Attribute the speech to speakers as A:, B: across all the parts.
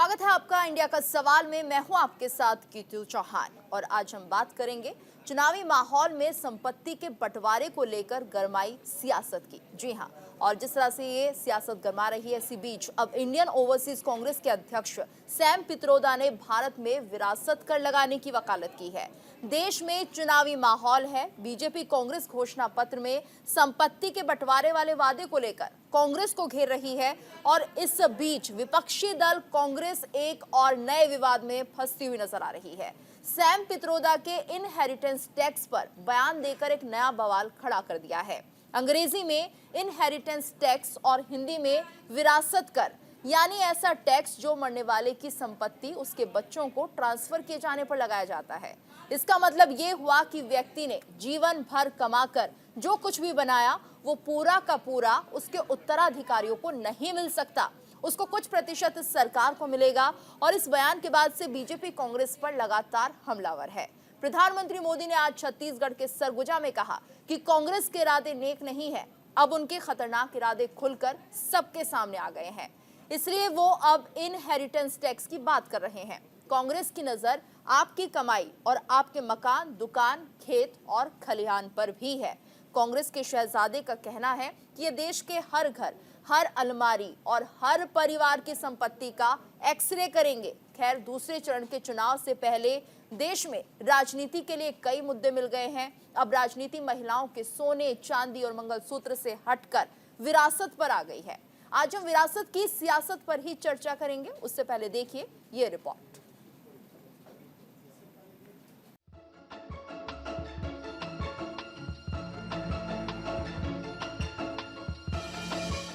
A: स्वागत है आपका इंडिया का सवाल में। मैं हूं आपके साथ कीतू चौहान और आज हम बात करेंगे चुनावी माहौल में संपत्ति के बंटवारे को लेकर गरमाई सियासत की। जी हां, और जिस तरह से ये सियासत गरमा रही है, इसी बीच अब इंडियन ओवरसीज कांग्रेस के अध्यक्ष सैम पित्रोदा ने भारत में विरासत कर लगाने की वकालत की है। देश में चुनावी माहौल है। बीजेपी कांग्रेस घोषणा पत्र में संपत्ति के बंटवारे वाले वादे को लेकर कांग्रेस को घेर रही है और इस बीच विपक्षी दल कांग्रेस एक और नए विवाद में फंसती हुई नजर आ रही है। सैम पित्रोदा के इनहेरिटेंस टैक्स पर बयान देकर एक नया बवाल खड़ा कर दिया है। अंग्रेजी में इनहेरिटेंस टैक्स और हिंदी में विरासत कर, यानी ऐसा टैक्स जो मरने वाले की संपत्ति उसके बच्चों को ट्रांसफर किए जाने पर लगाया जाता है। इसका मतलब ये हुआ कि व्यक्ति ने जीवन भर कमाकर जो कुछ भी बनाया वो पूरा का पूरा उसके उत्तराधिकारियों को नहीं मिल सकता, उसको कुछ प्रतिशत सरकार को मिलेगा। और इस बयान के बाद से बीजेपी कांग्रेस पर लगातार हमलावर है। प्रधानमंत्री मोदी ने आज छत्तीसगढ़ के सरगुजा में कहा कि कांग्रेस के इरादे नेक नहीं है। अब उनके खतरनाक इरादे खुलकर सबके सामने आ गए हैं, इसलिए वो अब इनहेरिटेंस टैक्स की बात कर रहे हैं। कांग्रेस की नजर आपकी कमाई और आपके मकान, दुकान, खेत और खलिहान पर भी है। कांग्रेस के शहजादे का कहना है कि ये देश के हर घर, हर अलमारी और हर परिवार की संपत्ति का एक्सरे करेंगे। खैर, दूसरे चरण के चुनाव से पहले देश में राजनीति के लिए कई मुद्दे मिल गए हैं। अब राजनीति महिलाओं के सोने, चांदी और मंगलसूत्र से हटकर विरासत पर आ गई है। आज हम विरासत की सियासत पर ही चर्चा करेंगे। उससे पहले देखिए ये रिपोर्ट।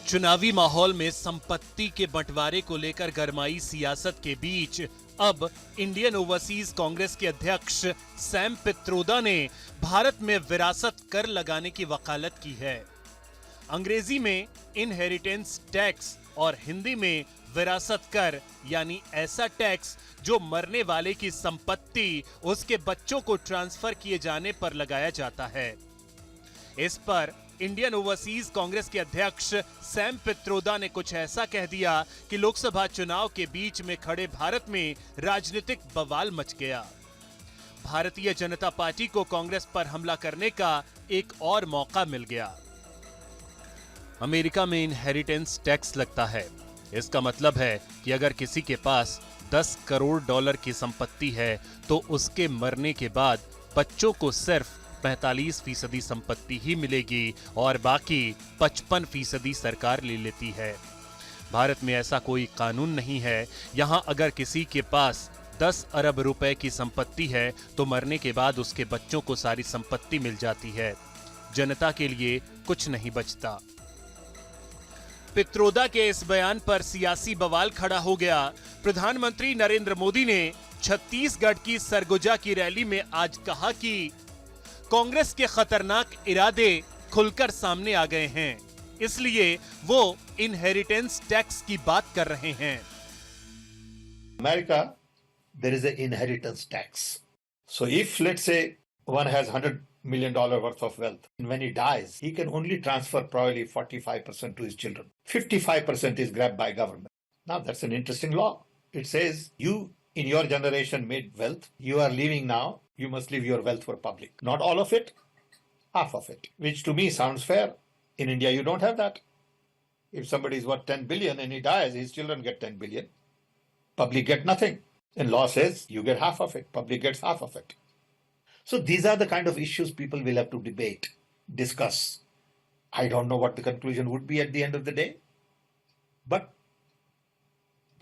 B: चुनावी माहौल में संपत्ति के बंटवारे को लेकर गरमाई सियासत के बीच अब इंडियन ओवरसीज कांग्रेस के अध्यक्ष सैम पित्रोदा ने भारत में विरासत कर लगाने की वकालत की है। अंग्रेजी में इनहेरिटेंस टैक्स और हिंदी में विरासत कर, यानी ऐसा टैक्स जो मरने वाले की संपत्ति उसके बच्चों को ट्रांसफर किए जाने पर लगाया जाता है। इस पर इंडियन ओवरसीज कांग्रेस के अध्यक्ष सैम पित्रोदा ने कुछ ऐसा कह दिया कि लोकसभा चुनाव के बीच में खड़े भारत में राजनीतिक बवाल मच गया। भारतीय जनता पार्टी को कांग्रेस पर हमला करने का एक और मौका मिल गया। अमेरिका में इनहेरिटेंस टैक्स लगता है। इसका मतलब है कि अगर किसी के पास 10 करोड़ डॉलर की संपत्ति है तो उसके मरने के बाद बच्चों को सिर्फ 45% संपत्ति ही मिलेगी और बाकी 55% सरकार ले लेती है। भारत में ऐसा कोई कानून नहीं है। यहां अगर किसी के पास 10 अरब रुपए की संपत्ति है तो मरने के बाद उसके बच्चों को सारी संपत्ति मिल जाती है। जनता के लिए कुछ नहीं बचता। पित्रोदा के इस बयान पर सियासी बवाल खड़ा हो गया। प्रधानमंत्री नरेंद्र मोदी ने छत्तीसगढ़ की सरगुजा की रैली में आज कहा कि कांग्रेस के खतरनाक इरादे खुलकर सामने आ गए हैं, इसलिए वो इनहेरिटेंस टैक्स की बात कर रहे हैं।
C: America, there is an inheritance tax. So if, let's say, one has $100 million worth of wealth, and when he dies, he can only transfer probably 45% to his children. 55% is grabbed by government. Now, that's an interesting law. It says you, in your generation, made wealth. You are leaving now. You must leave your wealth for public. Not all of it, half of it, which to me sounds fair. In India, you don't have that. If somebody is worth 10 billion and he dies, his children get 10 billion. Public get nothing. And law says you get half of it. Public gets half of it. So these are the kind of issues people will have to debate, discuss. I don't know what the conclusion would be at the end of the day. But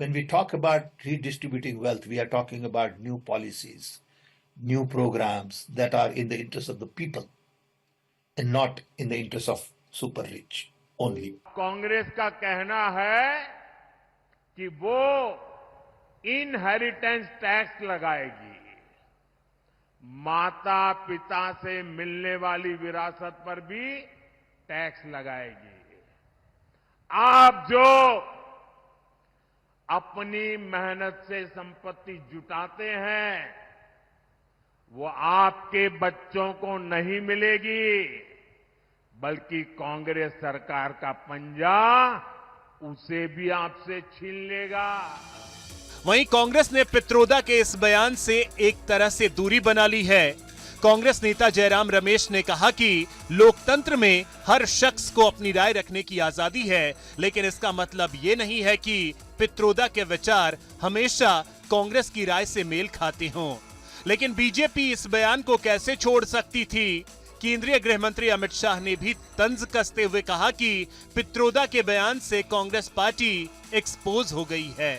C: when we talk about redistributing wealth, we are talking about new policies, new programs that are in the interest of the people and not in the interest of super rich only.
D: Congress का कहना है कि वो inheritance tax लगाएगी। माता पिता से मिलने वाली विरासत पर भी टैक्स लगाएगी। आप जो अपनी मेहनत से संपत्ति जुटाते हैं वो आपके बच्चों को नहीं मिलेगी, बल्कि कांग्रेस सरकार का पंजा उसे भी आपसे छीन लेगा।
B: वहीं कांग्रेस ने पित्रोदा के इस बयान से एक तरह से दूरी बना ली है। कांग्रेस नेता जयराम रमेश ने कहा कि लोकतंत्र में हर शख्स को अपनी राय रखने की आजादी है, लेकिन इसका मतलब ये नहीं है कि पित्रोदा के विचार हमेशा कांग्रेस की राय से मेल खाते हों। लेकिन बीजेपी इस बयान को कैसे छोड़ सकती थी? केंद्रीय गृह मंत्री अमित शाह ने भी तंज कसते हुए कहा कि पित्रोदा के बयान से कांग्रेस पार्टी एक्सपोज हो गई है।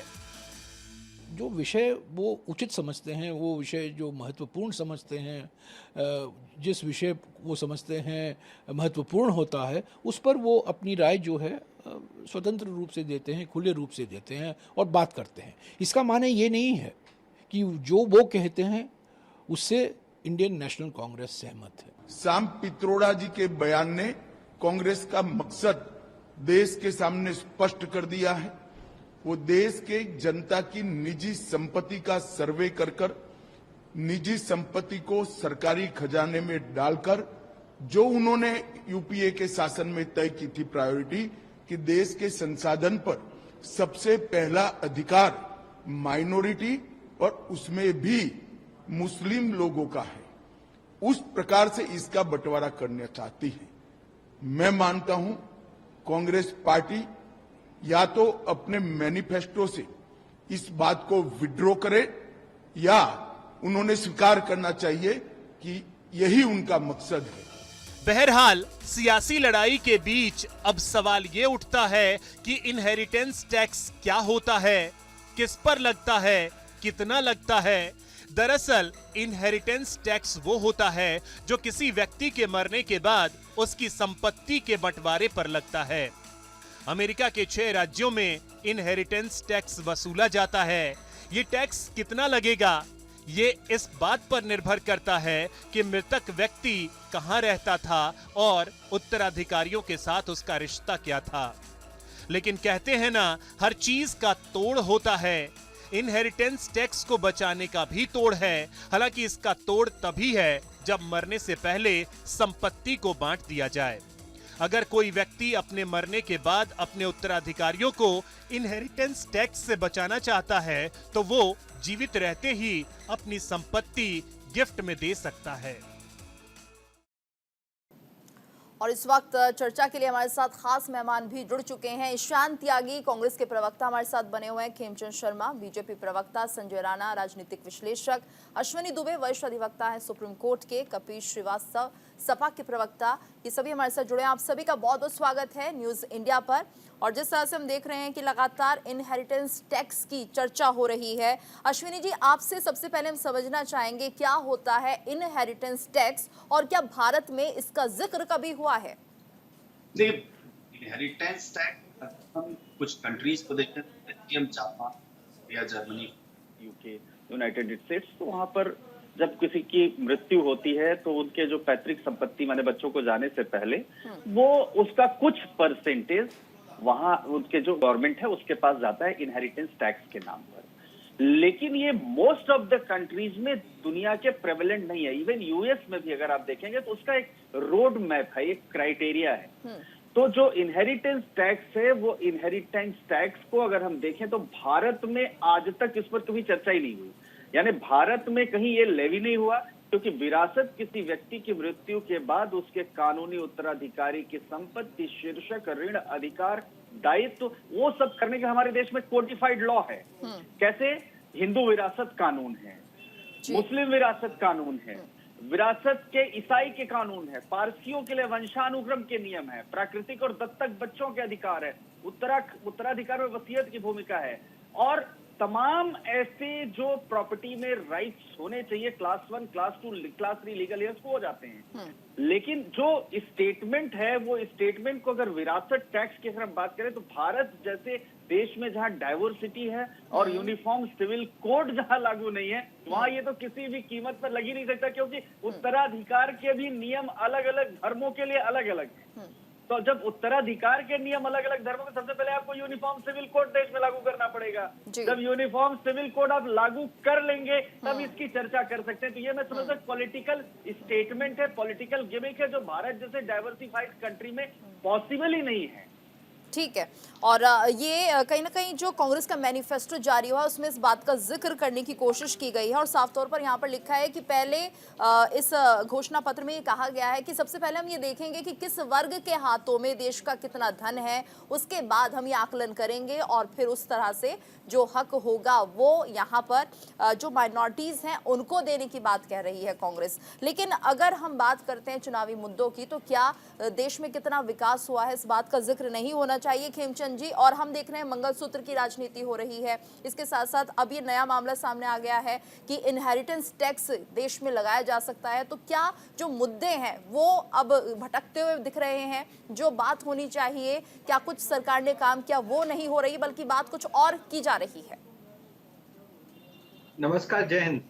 E: जो विषय वो उचित समझते हैं, वो विषय जो महत्वपूर्ण समझते हैं, जिस विषय वो समझते हैं महत्वपूर्ण होता है, उस पर वो अपनी राय जो है स्वतंत्र रूप से देते हैं, खुले रूप से देते हैं और बात करते हैं। इसका माने ये नहीं है कि जो वो कहते हैं उससे इंडियन नेशनल कांग्रेस सहमत है।
F: सैम पित्रोदा जी के बयान ने कांग्रेस का मकसद देश के सामने स्पष्ट कर दिया है। वो देश के जनता की निजी संपत्ति का सर्वे कर निजी संपत्ति को सरकारी खजाने में डालकर जो उन्होंने यूपीए के शासन में तय की थी प्रायोरिटी कि देश के संसाधन पर सबसे पहला अधिकार माइनॉरिटी और उसमें भी मुस्लिम लोगों का है, उस प्रकार से इसका बंटवारा करना चाहती है। मैं मानता हूं कांग्रेस पार्टी या तो अपने मैनिफेस्टो से इस बात को विड्रॉ करे या उन्होंने स्वीकार करना चाहिए कि यही उनका मकसद है।
B: बहरहाल सियासी लड़ाई के बीच अब सवाल ये उठता है कि इनहेरिटेंस टैक्स क्या होता है, किस पर लगता है, कितना लगता है। दरअसल इनहेरिटेंस टैक्स वो होता है जो किसी व्यक्ति के मरने के बाद उसकी संपत्ति के बंटवारे पर लगता है। अमेरिका के 6 राज्यों में इनहेरिटेंस टैक्स वसूला जाता है। ये टैक्स कितना लगेगा, ये इस बात पर निर्भर करता है कि मृतक व्यक्ति कहां रहता था और उत्तराधिकारियों के साथ उसका रिश्ता क्या था। लेकिन कहते हैं ना, हर चीज का तोड़ होता है। इनहेरिटेंस टैक्स को बचाने का भी तोड़ है। हालांकि इसका तोड़ तभी है जब मरने से पहले संपत्ति को बांट दिया जाए। अगर कोई व्यक्ति अपने मरने के बाद अपने उत्तराधिकारियों को इनहेरिटेंस टैक्स से बचाना चाहता है तो वो जीवित रहते ही अपनी संपत्ति गिफ्ट में दे सकता है।
A: और इस वक्त चर्चा के लिए हमारे साथ खास मेहमान भी जुड़ चुके हैं। ईशान त्यागी कांग्रेस के प्रवक्ता हमारे साथ बने हुए हैं, खेमचंद शर्मा बीजेपी प्रवक्ता, संजय राणा राजनीतिक विश्लेषक, अश्विनी दुबे वरिष्ठ अधिवक्ता हैं सुप्रीम कोर्ट के, कपीश श्रीवास्तव सपा के प्रवक्ता, ये सभी हमारे साथ जुड़े हैं। आप सभी का बहुत बहुत स्वागत है न्यूज इंडिया पर। और जिस तरह से हम देख रहे हैं कि लगातार इनहेरिटेंस टैक्स की चर्चा हो रही है, अश्विनी जी आपसे सबसे पहले हम समझना चाहेंगे क्या होता है इनहेरिटेंस टैक्स और क्या भारत में इसका जिक्र कभी हुआ है?
G: इनहेरिटेंस टैक्स हम कुछ कंट्रीज को देखते हैं, बेल्जियम, जापान या जर्मनी, यूके, यूनाइटेड स्टेट्स, तो वहां पर जब किसी की मृत्यु होती है तो उनके जो पैतृक संपत्ति माने बच्चों को जाने से पहले वो उसका कुछ परसेंटेज वहां उनके जो गवर्नमेंट है उसके पास जाता है इनहेरिटेंस टैक्स के नाम पर। लेकिन ये मोस्ट ऑफ द कंट्रीज में दुनिया के प्रेवलेंट नहीं है। इवन यूएस में भी अगर आप देखेंगे तो उसका एक रोड मैप है, एक क्राइटेरिया है। तो जो इनहेरिटेंस टैक्स है वो इनहेरिटेंस टैक्स को अगर हम देखें तो भारत में आज तक इस पर कभी चर्चा ही नहीं हुई, यानी भारत में कहीं ये लेवी नहीं हुआ, क्योंकि विरासत किसी व्यक्ति की मृत्यु के बाद उसके कानूनी उत्तराधिकारी की संपत्ति, शीर्षक, ऋण, अधिकार, दायित्व वो सब करने का हमारे देश में कोडिफाइड लॉ है। कैसे? हिंदू विरासत कानून है, मुस्लिम विरासत कानून है, विरासत के ईसाई के कानून है, पारसियों के लिए वंशानुक्रम के नियम है, प्राकृतिक और दत्तक बच्चों के अधिकार है, उत्तराधिकार में वसीयत की भूमिका है, और तमाम ऐसे जो प्रॉपर्टी में राइट्स होने चाहिए class 1, class 2, class 3 legal years को हो जाते हैं। लेकिन जो स्टेटमेंट है वो स्टेटमेंट को अगर विरासत टैक्स की अगर हम बात करें तो भारत जैसे देश में जहां डाइवर्सिटी है और यूनिफॉर्म सिविल कोड जहां लागू नहीं है, वहां ये तो किसी भी कीमत पर लग ही नहीं सकता, क्योंकि उत्तराधिकार के भी नियम अलग अलग धर्मों के लिए अलग अलग है। तो जब उत्तराधिकार के नियम अलग अलग धर्मों के, सबसे पहले आपको यूनिफॉर्म सिविल कोड देश में लागू करना पड़ेगा। जब यूनिफॉर्म सिविल कोड आप लागू कर लेंगे तब इसकी चर्चा कर सकते हैं। तो ये मैं समझता हूं पॉलिटिकल स्टेटमेंट है, पॉलिटिकल गिमिक है, जो भारत जैसे डाइवर्सिफाइड कंट्री में पॉसिबल ही नहीं है।
A: ठीक है। और ये कहीं ना कहीं जो कांग्रेस का मैनिफेस्टो जारी हुआ उसमें इस बात का जिक्र करने की कोशिश की गई है और साफ तौर पर यहाँ पर लिखा है कि पहले इस घोषणा पत्र में ये कहा गया है कि सबसे पहले हम ये देखेंगे कि किस वर्ग के हाथों में देश का कितना धन है, उसके बाद हम ये आकलन करेंगे और फिर उस तरह से जो हक होगा वो यहाँ पर जो माइनॉरिटीज हैं उनको देने की बात कह रही है कांग्रेस। लेकिन अगर हम बात करते हैं चुनावी मुद्दों की, तो क्या देश में कितना विकास हुआ है इस बात का जिक्र नहीं होना चाहिए खेमचंद जी? और हम देख रहे हैं मंगलसूत्र की राजनीति हो रही है, इसके साथ साथ अब ये नया मामला सामने आ गया है कि इनहेरिटेंस टैक्स देश में लगाया जा सकता है। तो क्या जो मुद्दे हैं वो अब भटकते हुए दिख रहे हैं? जो बात होनी चाहिए, क्या कुछ सरकार ने काम किया वो नहीं हो रही बल्कि बात कुछ और की जा रही है?
H: नमस्कार, जय हिंद।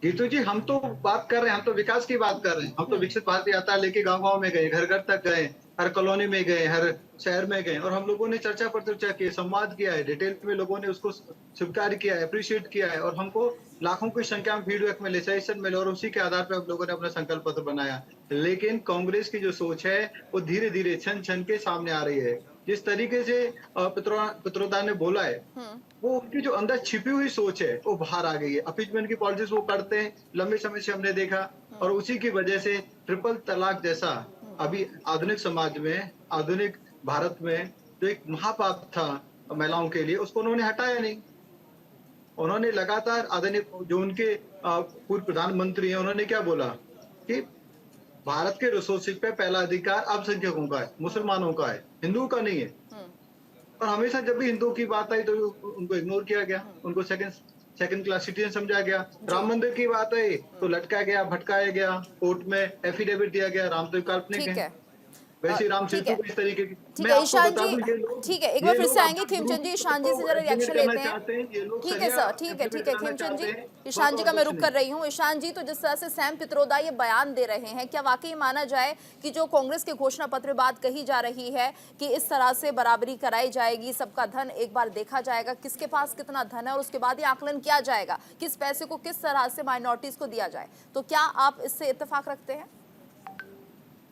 H: गीतू जी, हम तो बात कर रहे हैं, हम तो विकास की बात कर रहे हैं। हम तो विकसित भारत यात्रा लेके गांव-गांव में गए, घर-घर तक गए, हर कॉलोनी में गए, हर शहर में गए और हम लोगों ने चर्चा पर चर्चा की, संवाद किया है, डिटेल में लोगों ने उसको स्वीकार किया है, अप्रिशिएट किया है और हमको लाखों की संख्या में फीडबैक मिले, सजेशन मिले और उसी के आधार पर हम लोगों ने अपना संकल्प पत्र बनाया। लेकिन कांग्रेस की जो सोच है वो धीरे धीरे छन छन के सामने आ रही है। जिस तरीके से पित्रोदा ने बोला है, वो उनकी जो अंदर छिपी हुई सोच है वो बाहर आ गई है। अपीजमेंट की पॉलिटिक्स वो करते हैं, लंबे समय से हमने देखा और उसी की वजह से ट्रिपल तलाक जैसा अभी आधुनिक समाज में, आधुनिक भारत में जो एक महापाप था महिलाओं के लिए, उसको उन्होंने हटाया नहीं। उन्होंने लगातार आधुनिक जो उनके पूर्व प्रधानमंत्री हैं, उन्होंने क्या बोला कि भारत के रिसोर्सेज पे पहला अधिकार अल्पसंख्यकों का है, मुसलमानों का है, हिंदुओं का नहीं है। और हमेशा जब भी हिंदुओं की बात आई तो उनको इग्नोर किया गया, उनको सेकंड क्लास सिटीजन समझा गया। राम मंदिर की बात आई तो लटकाया गया, भटकाया गया, कोर्ट में एफिडेविट दिया गया, राम तो काल्पनिक है। वैसे राम सेतु को इस तरीके की
A: ठीक है ईशान जी, ठीक है, एक बार फिर से आएंगे खेमचंद जी, ईशान जी से जरा रिएक्शन लेते हैं। ठीक है सर, ठीक है खेमचंद जी, ईशान जी का मैं रुक कर रही हूँ। ईशान जी, तो जिस तरह से सैम पित्रोदा ये बयान दे रहे हैं, क्या वाकई माना जाए कि जो कांग्रेस के घोषणा पत्र बात कही जा रही है कि इस तरह से बराबरी कराई जाएगी, सबका धन एक बार देखा जाएगा, किसके पास कितना धन है और उसके बाद ये आकलन किया जाएगा किस पैसे को किस तरह से माइनॉरिटीज को दिया जाए, तो क्या आप इससे इत्तेफाक रखते हैं?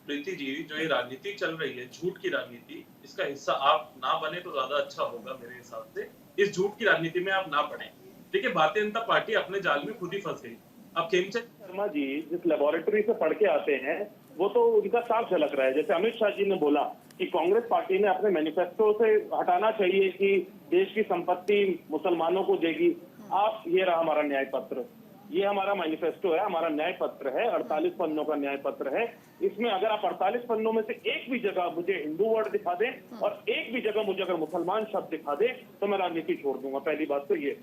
I: प्रीति जी, जो ये राजनीति चल रही है, झूठ की राजनीति, इसका हिस्सा आप ना बने तो ज्यादा अच्छा होगा मेरे हिसाब से। इस झूठ की राजनीति में आप ना पड़े। देखिए, भारतीय जनता पार्टी अपने जाल में खुद ही फंस गई। अब खेमचंद
J: शर्मा जी जिस लेबोरेटरी से पढ़ के आते हैं वो तो उनका साफ झलक रहा है। जैसे अमित शाह जी ने बोला कि कांग्रेस पार्टी ने अपने मैनिफेस्टो से हटाना चाहिए कि देश की संपत्ति मुसलमानों को देगी। आप, ये रहा हमारा न्याय पत्र, ये हमारा मैनिफेस्टो है, हमारा न्याय पत्र है, 48 पन्नों का न्याय पत्र है। इसमें अगर आप 48 पन्नों में से एक भी जगह मुझे हिंदू वर्ड दिखा दें और एक भी जगह मुझे अगर मुसलमान शब्द दिखा दे तो मैं राजनीति छोड़ दूंगा। पहली बात तो ये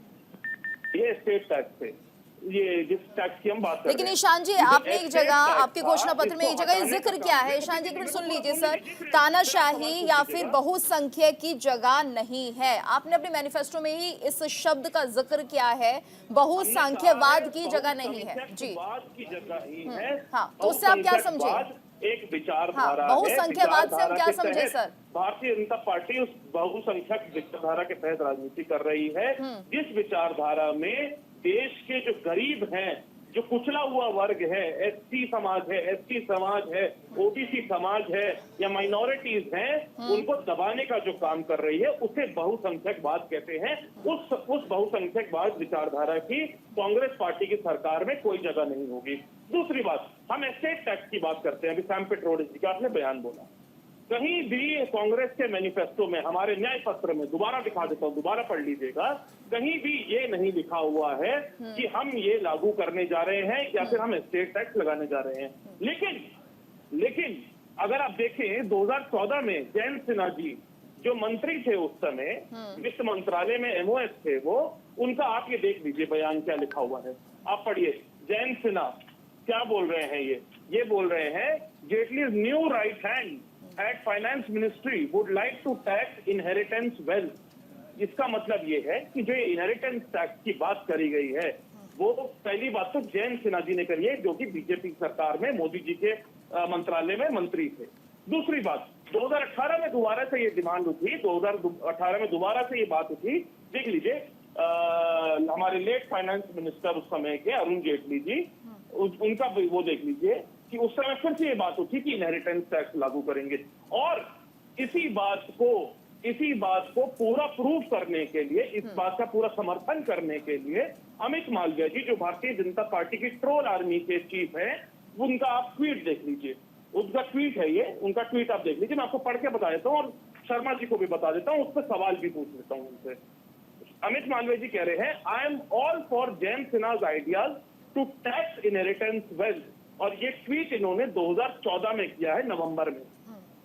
J: स्टेट टैक्स पे, ये जिस टैक्स की हम बात कर रहे हैं।
A: लेकिन ईशान जी, आपने एक जगह आपके घोषणा पत्र में एक जगह जिक्र किया है, ईशान जी एक मिनट सुन लीजिए सर, तानाशाही या फिर बहुसंख्यक की जगह नहीं है। आपने अपने मैनिफेस्टो में ही इस शब्द का जिक्र किया है, बहुसंख्यवाद की जगह नहीं है जी,
J: की जगह ही है।
A: हाँ, तो उससे आप क्या समझे?
J: एक विचारधारा है,
A: बहुसंख्यवाद से हम क्या समझे सर?
J: भारतीय जनता पार्टी उस बहुसंख्यक विचारधारा के तहत राजनीति कर रही है जिस विचारधारा में देश के जो गरीब हैं, जो कुचला हुआ वर्ग है, एससी समाज है, एसटी समाज है, ओबीसी समाज है या माइनॉरिटीज हैं, उनको दबाने का जो काम कर रही है उसे बहुसंख्यकवाद कहते हैं। उस बहुसंख्यकवाद विचारधारा की कांग्रेस पार्टी की सरकार में कोई जगह नहीं होगी। दूसरी बात, हम एस्टेट टैक्स की बात करते हैं। अभी सैम पित्रोदा जी का आपने बयान बोला, कहीं भी कांग्रेस के मैनिफेस्टो में, हमारे न्याय पत्र में, दोबारा दिखा देता हूं, दोबारा पढ़ लीजिएगा, कहीं भी ये नहीं लिखा हुआ है कि हम ये लागू करने जा रहे हैं या फिर हम एस्टेट टैक्स लगाने जा रहे हैं। लेकिन अगर आप देखें 2014 में जयंत सिन्हा जी जो मंत्री थे उस समय, वित्त मंत्रालय में एमओएस थे वो, उनका आप ये देख लीजिए बयान क्या लिखा हुआ है, आप पढ़िए। जयंत सिन्हा क्या बोल रहे हैं, ये बोल रहे हैं, Jaitley's new right hand at finance ministry would like to tax inheritance wealth। इसका मतलब ये है कि जो इनहेरिटेंस टैक्स की बात करी गई है वो पहली बात तो जयंत सिन्हा जी ने करी है जो कि बीजेपी सरकार में मोदी जी के मंत्रालय में मंत्री थे। दूसरी बात, 2018 में दोबारा से ये डिमांड उठी, 2018 में दोबारा से ये बात उठी, देख लीजिए हमारे लेट फाइनेंस मिनिस्टर उस समय के अरुण जेटली जी, उनका वो देख लीजिए कि उस समय फिर से ये बात उठी कि इनहेरिटेंस टैक्स लागू करेंगे और इसी बात को इसी बात को पूरा प्रूव करने के लिए, इस बात का पूरा समर्थन करने के लिए अमित मालवीय जी, जो भारतीय जनता पार्टी की ट्रोल आर्मी के चीफ है, उनका आप ट्वीट देख लीजिए। उनका ट्वीट है ये, उनका ट्वीट आप देख लीजिए। मैं आपको पढ़ के बता देता हूँ और शर्मा जी को भी बता देता हूँ, उस पर सवाल भी पूछ लेता हूँ उनसे। अमित मालवीय जी कह रहे हैं, I am all for Jayant Sinha's ideas to tax inheritance wealth. और ये ट्वीट इन्होंने 2014 में किया है, नवंबर में।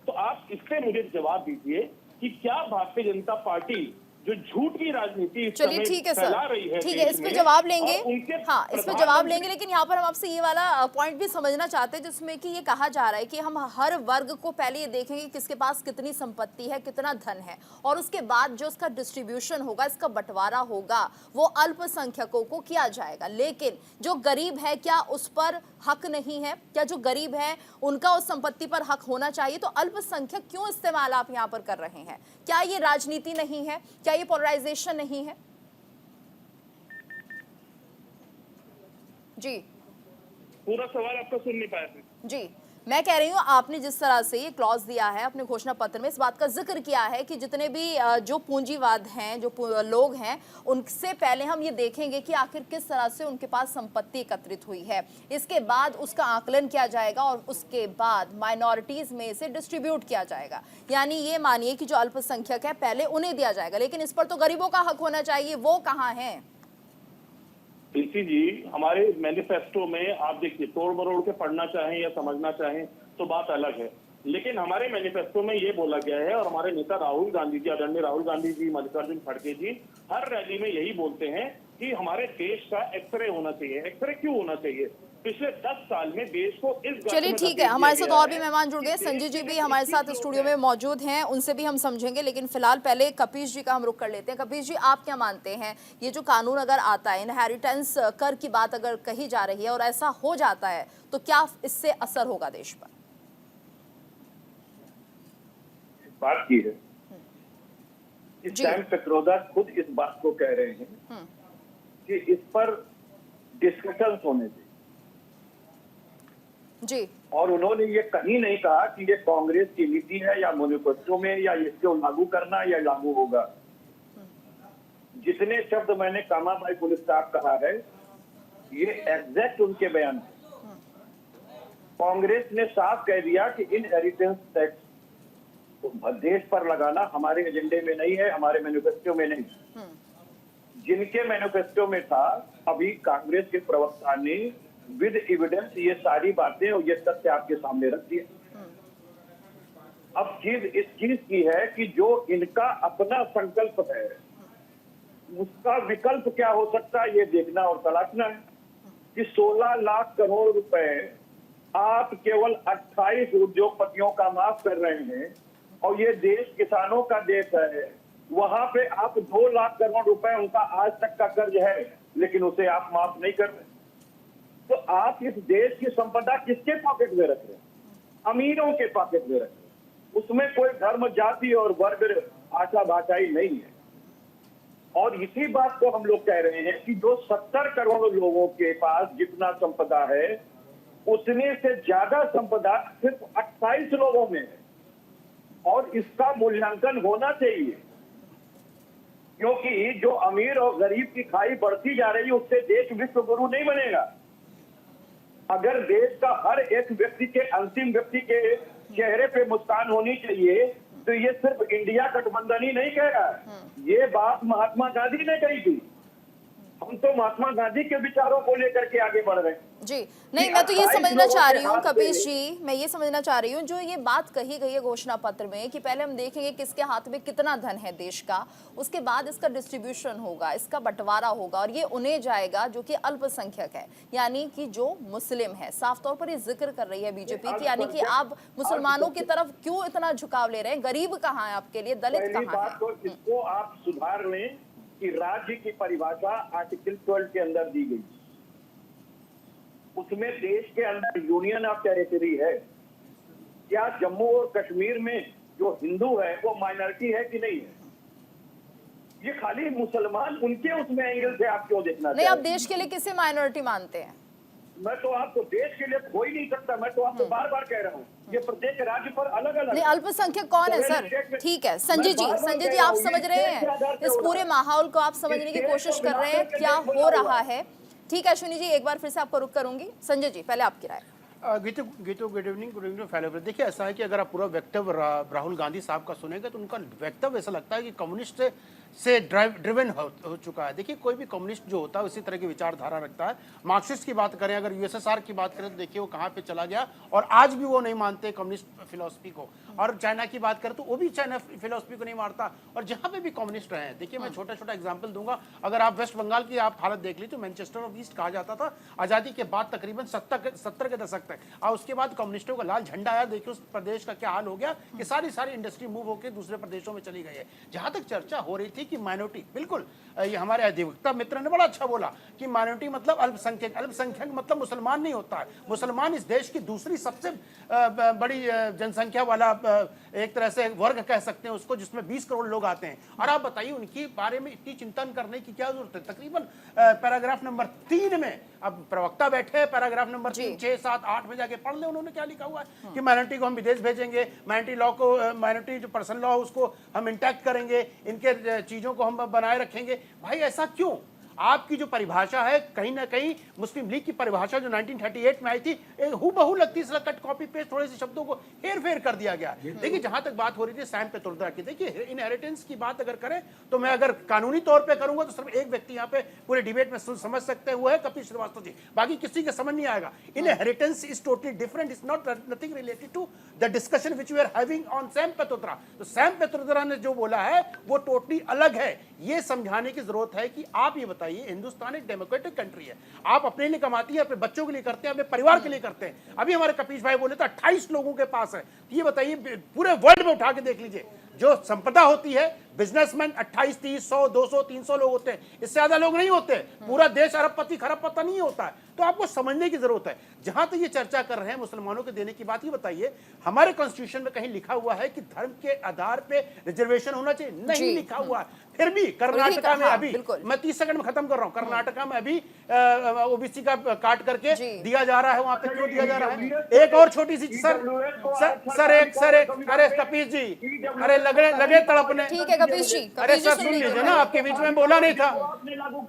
J: तो आप इससे मुझे जवाब दीजिए कि क्या भारतीय जनता पार्टी जो झूठ की राजनीति
A: चलिए ठीक है
J: फैला
A: सर,
J: रही है,
A: ठीक है, इस पे जवाब लेंगे। हाँ, इस पे जवाब
J: प्रधानमंत्री-
A: लेंगे, लेकिन यहाँ पर हम आपसे ये वाला पॉइंट भी समझना चाहते हैं जिसमें कि ये कहा जा रहा है कि हम हर वर्ग को पहले ये देखेंगे किसके पास कितनी संपत्ति है, कितना धन है, और उसके बाद जो उसका डिस्ट्रीब्यूशन होगा, इसका बंटवारा होगा, वो अल्पसंख्यकों को किया जाएगा। लेकिन जो गरीब है, क्या उस पर हक नहीं है? क्या जो गरीब है उनका उस संपत्ति पर हक होना चाहिए? तो अल्पसंख्यक क्यों इस्तेमाल आप यहाँ पर कर रहे हैं? क्या ये राजनीति नहीं है? क्या ये पोलराइजेशन नहीं है? जी,
J: पूरा सवाल आपका सुन नहीं पाया थे।
A: जी, मैं कह रही हूँ, आपने जिस तरह से ये क्लॉज दिया है अपने घोषणा पत्र में, इस बात का जिक्र किया है कि जितने भी जो पूंजीवाद हैं, जो लोग हैं, उनसे पहले हम ये देखेंगे कि आखिर किस तरह से उनके पास संपत्ति एकत्रित हुई है, इसके बाद उसका आकलन किया जाएगा और उसके बाद माइनॉरिटीज में इसे डिस्ट्रीब्यूट किया जाएगा। यानी ये मानिए कि जो अल्पसंख्यक है पहले उन्हें दिया जाएगा, लेकिन इस पर तो गरीबों का हक होना चाहिए, वो कहाँ है?
J: पीसी जी, हमारे मैनिफेस्टो में आप देखिए, तोड़ मरोड़ के पढ़ना चाहें या समझना चाहें तो बात अलग है, लेकिन हमारे मैनिफेस्टो में ये बोला गया है, और हमारे नेता राहुल गांधी जी, आदरणीय राहुल गांधी जी, मल्लिकार्जुन खड़गे जी हर रैली में यही बोलते हैं कि हमारे देश का एक्सरे होना चाहिए। एक्सरे क्यों होना चाहिए? पिछले 10 साल में देश को इस
A: चलिए ठीक है, हमारे साथ और भी मेहमान जुड़ गए। संजय जी भी हमारे साथ स्टूडियो में मौजूद हैं, उनसे भी हम समझेंगे, लेकिन फिलहाल पहले कपीश जी का हम रुख कर लेते हैं। कपीश जी, आप क्या मानते हैं, ये जो कानून अगर आता है, इनहेरिटेंस कर की बात अगर कही जा रही है और ऐसा हो जाता है, तो क्या इससे असर होगा देश पर?
K: बात की है, सैम पित्रोदा खुद इस बात को कह रहे हैं कि इस पर डिस्कशन होने चाहिए
A: जी,
K: और उन्होंने ये कहीं नहीं कहा कि ये कांग्रेस की नीति है या मैनिफेस्टो में या इसको लागू करना या लागू होगा। जितने शब्द मैंने कामाबाई पुलिस साहब कहा है, ये एग्जैक्ट उनके बयान है। कांग्रेस ने साफ कह दिया कि इनहेरिटेंस टैक्स देश पर लगाना हमारे एजेंडे में नहीं है, हमारे मैनिफेस्टो में नहीं। जिनके मैनिफेस्टो में था, अभी कांग्रेस के प्रवक्ता ने विद एविडेंस ये सारी बातें और ये तथ्य आपके सामने रख दिए। अब चीज इस चीज की है कि जो इनका अपना संकल्प है, उसका विकल्प क्या हो सकता है, ये देखना और तलाशना है कि 16 लाख करोड़ रुपए आप केवल 28 उद्योगपतियों का माफ कर रहे हैं, और ये देश किसानों का देश है। वहां पे आप 2 लाख करोड़ रुपए उनका आज तक का कर्ज है, लेकिन उसे आप माफ नहीं कर रहे। तो आप इस देश की संपदा किसके पॉकेट में रख रहे हैं? अमीरों के पॉकेट में रख रहे हैं। उसमें कोई धर्म, जाति और वर्ग, आशा भाषाई नहीं है। और इसी बात को हम लोग कह रहे हैं कि जो 70 करोड़ लोगों के पास जितना संपदा है, उतने से ज्यादा संपदा सिर्फ 28 लोगों में है, और इसका मूल्यांकन होना चाहिए, क्योंकि जो अमीर और गरीब की खाई बढ़ती जा रही है, उससे देश विश्व गुरु नहीं बनेगा। अगर देश का हर एक व्यक्ति के, अंतिम व्यक्ति के चेहरे पे मुस्कान होनी चाहिए, तो ये सिर्फ इंडिया गठबंधन ही नहीं कह रहा है, ये बात महात्मा गांधी ने कही थी। हम तो महात्मा गांधी के विचारों को लेकर के आगे बढ़ रहे हैं
A: जी। नहीं, मैं तो ये समझना चाह रही हूँ कपीश जी, मैं ये समझना चाह रही हूँ, जो ये बात कही गई है घोषणा पत्र में कि पहले हम देखेंगे किसके हाथ में कितना धन है देश का, उसके बाद इसका डिस्ट्रीब्यूशन होगा, इसका बंटवारा होगा, और ये उन्हें जाएगा जो कि अल्पसंख्यक है, यानी कि जो मुस्लिम है। साफ तौर पर ये जिक्र कर रही है बीजेपी की, यानी कि आप मुसलमानों की तरफ क्यों इतना झुकाव ले रहे हैं? गरीब कहाँ है आपके लिए, दलित कहाँ है?
K: तो इसको आप सुधार लें कि राज्य की परिभाषा आर्टिकल 12 के अंदर दी गई, उसमें देश के अंदर यूनियन ऑफ टेरिटरी है। क्या जम्मू और कश्मीर में जो हिंदू है वो माइनॉरिटी है कि नहीं है? ये खाली मुसलमान, उनके उसमें एंगल से आप क्यों देखना
A: नहीं, आप देश के लिए किसे माइनॉरिटी मानते हैं?
K: मैं तो आपको देश के लिए खो ही नहीं सकता। मैं तो आपको बार बार कह रहा हूँ, ये प्रत्येक राज्य पर अलग अलग।
A: नहीं, अल्पसंख्यक कौन है सर? ठीक है संजय जी आप समझ रहे हैं इस पूरे माहौल को, आप समझने की कोशिश कर रहे हैं क्या हो रहा है। ठीक है अश्विनी जी, एक बार फिर से आपको रुक करूंगी। संजय जी पहले आपकी राय।
L: गीतू गुड इवनिंग फैलो। देखिए ऐसा है कि अगर आप पूरा वक्तव्य राहुल गांधी साहब का सुनेंगे तो उनका वक्तव्य ऐसा लगता है कि कम्युनिस्ट से ड्रिवन हो चुका है। देखिए कोई भी कम्युनिस्ट जो होता है उसी तरह की विचारधारा रखता है। मार्क्सिस्ट की बात करें, अगर यूएसएसआर की बात करें तो देखिए वो कहाँ पे चला गया और आज भी वो नहीं मानते कम्युनिस्ट फिलॉसफी को। और चाइना की बात करें तो वो भी चाइना फिलॉसफी को नहीं मानता। और जहाँ पे भी कम्युनिस्ट रहे हैं, देखिए मैं छोटा छोटा एग्जाम्पल दूंगा। अगर आप वेस्ट बंगाल की आप हालत देख ली तो मैनचेस्टर ऑफ ईस्ट कहा जाता था आज़ादी के बाद तकरीबन 70 के दशक तक। और उसके बाद कम्युनिस्टों का लाल झंडा आया, देखिए उस प्रदेश का क्या हाल हो गया कि सारी इंडस्ट्री मूव होकर दूसरे प्रदेशों में चली गई है। जहां तक चर्चा हो रही थी कि माइनॉरिटी, बिल्कुल ये हमारे अधिवक्ता मित्र ने बड़ा अच्छा बोला कि माइनॉरिटी मतलब अल्पसंख्यक, अल्पसंख्यक मतलब मुसलमान नहीं होता है। मुसलमान इस देश की दूसरी सबसे बड़ी जनसंख्या वाला एक तरह से वर्ग कह सकते हैं उसको, जिसमें 20 करोड़ लोग आते हैं। और आप बताइए उनके बारे में इतनी चिंतन करने की क्या जरूरत है। तकरीबन पैराग्राफ नंबर 3 में, अब प्रवक्ता बैठे हैं, पैराग्राफ नंबर 3, 6, 7, 8 में जाके पढ़ ले उन्होंने क्या लिखा हुआ है कि माइनॉरिटी को हम विदेश भेजेंगे, माइनॉरिटी लॉ को, माइनॉरिटी जो पर्सन लॉ उसको हम इंटैक्ट करेंगे, इनके चीजों को हम बनाए रखेंगे। भाई ऐसा क्यों? आपकी जो परिभाषा है कहीं ना कहीं मुस्लिम लीग की परिभाषा जो 1938 में आई थी हूबहू लगती है, कट कॉपी पेस्ट थोड़े से शब्दों को हेर फेर कर दिया गया। देखिए जहां तक बात हो रही थी सैम पित्रोदा की, देखिए इनहेरिटेंस की बात अगर करें तो मैं अगर कानूनी तौर पे करूंगा तो सिर्फ एक व्यक्ति यहाँ पे पूरे डिबेट में समझ सकते हैं, वो है कपिल श्रीवास्तव जी। बाकी किसी के समझ नहीं आएगा। Inheritance is totally different, is not nothing related to the discussion which we are having on Sam Pitroda. तो सैम पित्रोदा ने जो बोला है वो टोटली अलग है। ये समझाने की जरूरत है कि आप ये बताइए, हिंदुस्तान एक डेमोक्रेटिक कंट्री है, आप अपने लिए कमाती है, अपने बच्चों के लिए करते हैं, अपने परिवार के लिए करते हैं। अभी हमारे कपीश भाई बोले तो 28 लोगों के पास है। ये बताइए पूरे वर्ल्ड में उठा के देख लीजिए जो संपदा होती है, बिजनेसमैन 28, 30, 100, 200, 300 लोग होते हैं, इससे ज्यादा लोग नहीं होते। पूरा देश अरबपति खरबपति नहीं होता है। तो आपको समझने की जरूरत है। जहां तक ये चर्चा कर रहे हैं मुसलमानों के देने की बात, ये बताइए हमारे कॉन्स्टिट्यूशन में कहीं लिखा हुआ है कि धर्म के आधार पे रिजर्वेशन होना चाहिए? नहीं लिखा हुआ है। फिर भी कर्नाटका में अभी, मैं 30 सेकंड में खत्म कर रहा हूं, कर्नाटका में अभी ओबीसी का काट करके दिया जा रहा है। वहां पे क्यों दिया जा रहा है? एक और छोटी सी सर अरे कपीश जी, अरे लगे तड़पने।
A: ठीक है कपीश जी,
L: अरे सर सुन लीजिए ना, आपके बीच में बोला नहीं था।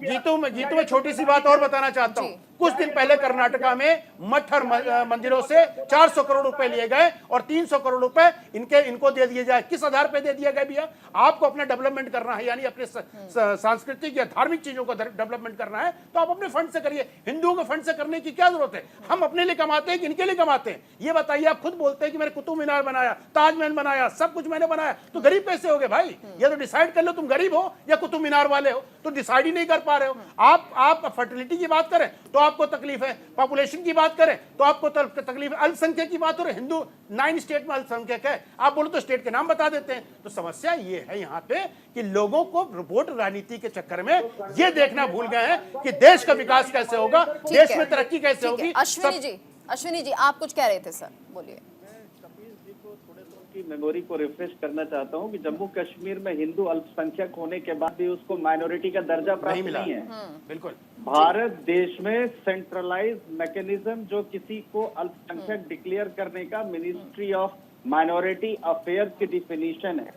L: जीतू मैं छोटी सी बात और बताना चाहता हूँ। कुछ दिन पहले कर्नाटका में मठ और मंदिरों से 400 करोड़ रुपए लिए गए और 300 करोड़ रुपए इनको दे दिए जाए। किस आधार पे दे दिया गया भैया? आपको अपना डेवलपमेंट करना है, यानी अपने सांस्कृतिक या धार्मिक चीजों को डेवलपमेंट करना है तो आप अपने फंड से करिए। हिंदुओं के फंड से करने की क्या जरूरत है? हम अपने लिए कमाते हैं कि इनके लिए कमाते हैं? ये बताइए। आप खुद बोलते हैं कि मैंने कुतुब मीनार बनाया, ताजमहल बनाया, सब कुछ मैंने बनाया, तो गरीब कैसे हो गए भाई? या तो डिसाइड कर लो तुम गरीब हो या कुतुब मीनार वाले हो, तो डिसाइड ही नहीं कर पा रहे हो। आप फर्टिलिटी की बात करें तो आपको तकलीफ है, पॉपुलेशन की बात करें तो आपको तकलीफ है, अल्पसंख्यक की बात हो रही, हिंदू 9 स्टेट में अल्पसंख्यक है, आप बोलो तो स्टेट के नाम बता देते हैं। तो समस्या ये है यहाँ पे कि लोगों को वोट राजनीति के चक्कर में ये देखना भूल गए हैं कि देश का विकास कैसे होगा, देश में तरक्की कैसे होगी।
A: अश्विनी जी आप कुछ कह रहे थे सर, बोलिए।
G: की मेमोरी को रिफ्रेश करना चाहता हूं कि जम्मू कश्मीर में हिंदू अल्पसंख्यक होने के बाद भी उसको माइनॉरिटी का दर्जा प्राप्त नहीं है।
L: बिल्कुल।
G: भारत देश में सेंट्रलाइज मैकेनिज्म जो किसी को अल्पसंख्यक डिक्लेयर करने का मिनिस्ट्री ऑफ माइनॉरिटी अफेयर्स की डिफिनीशन है,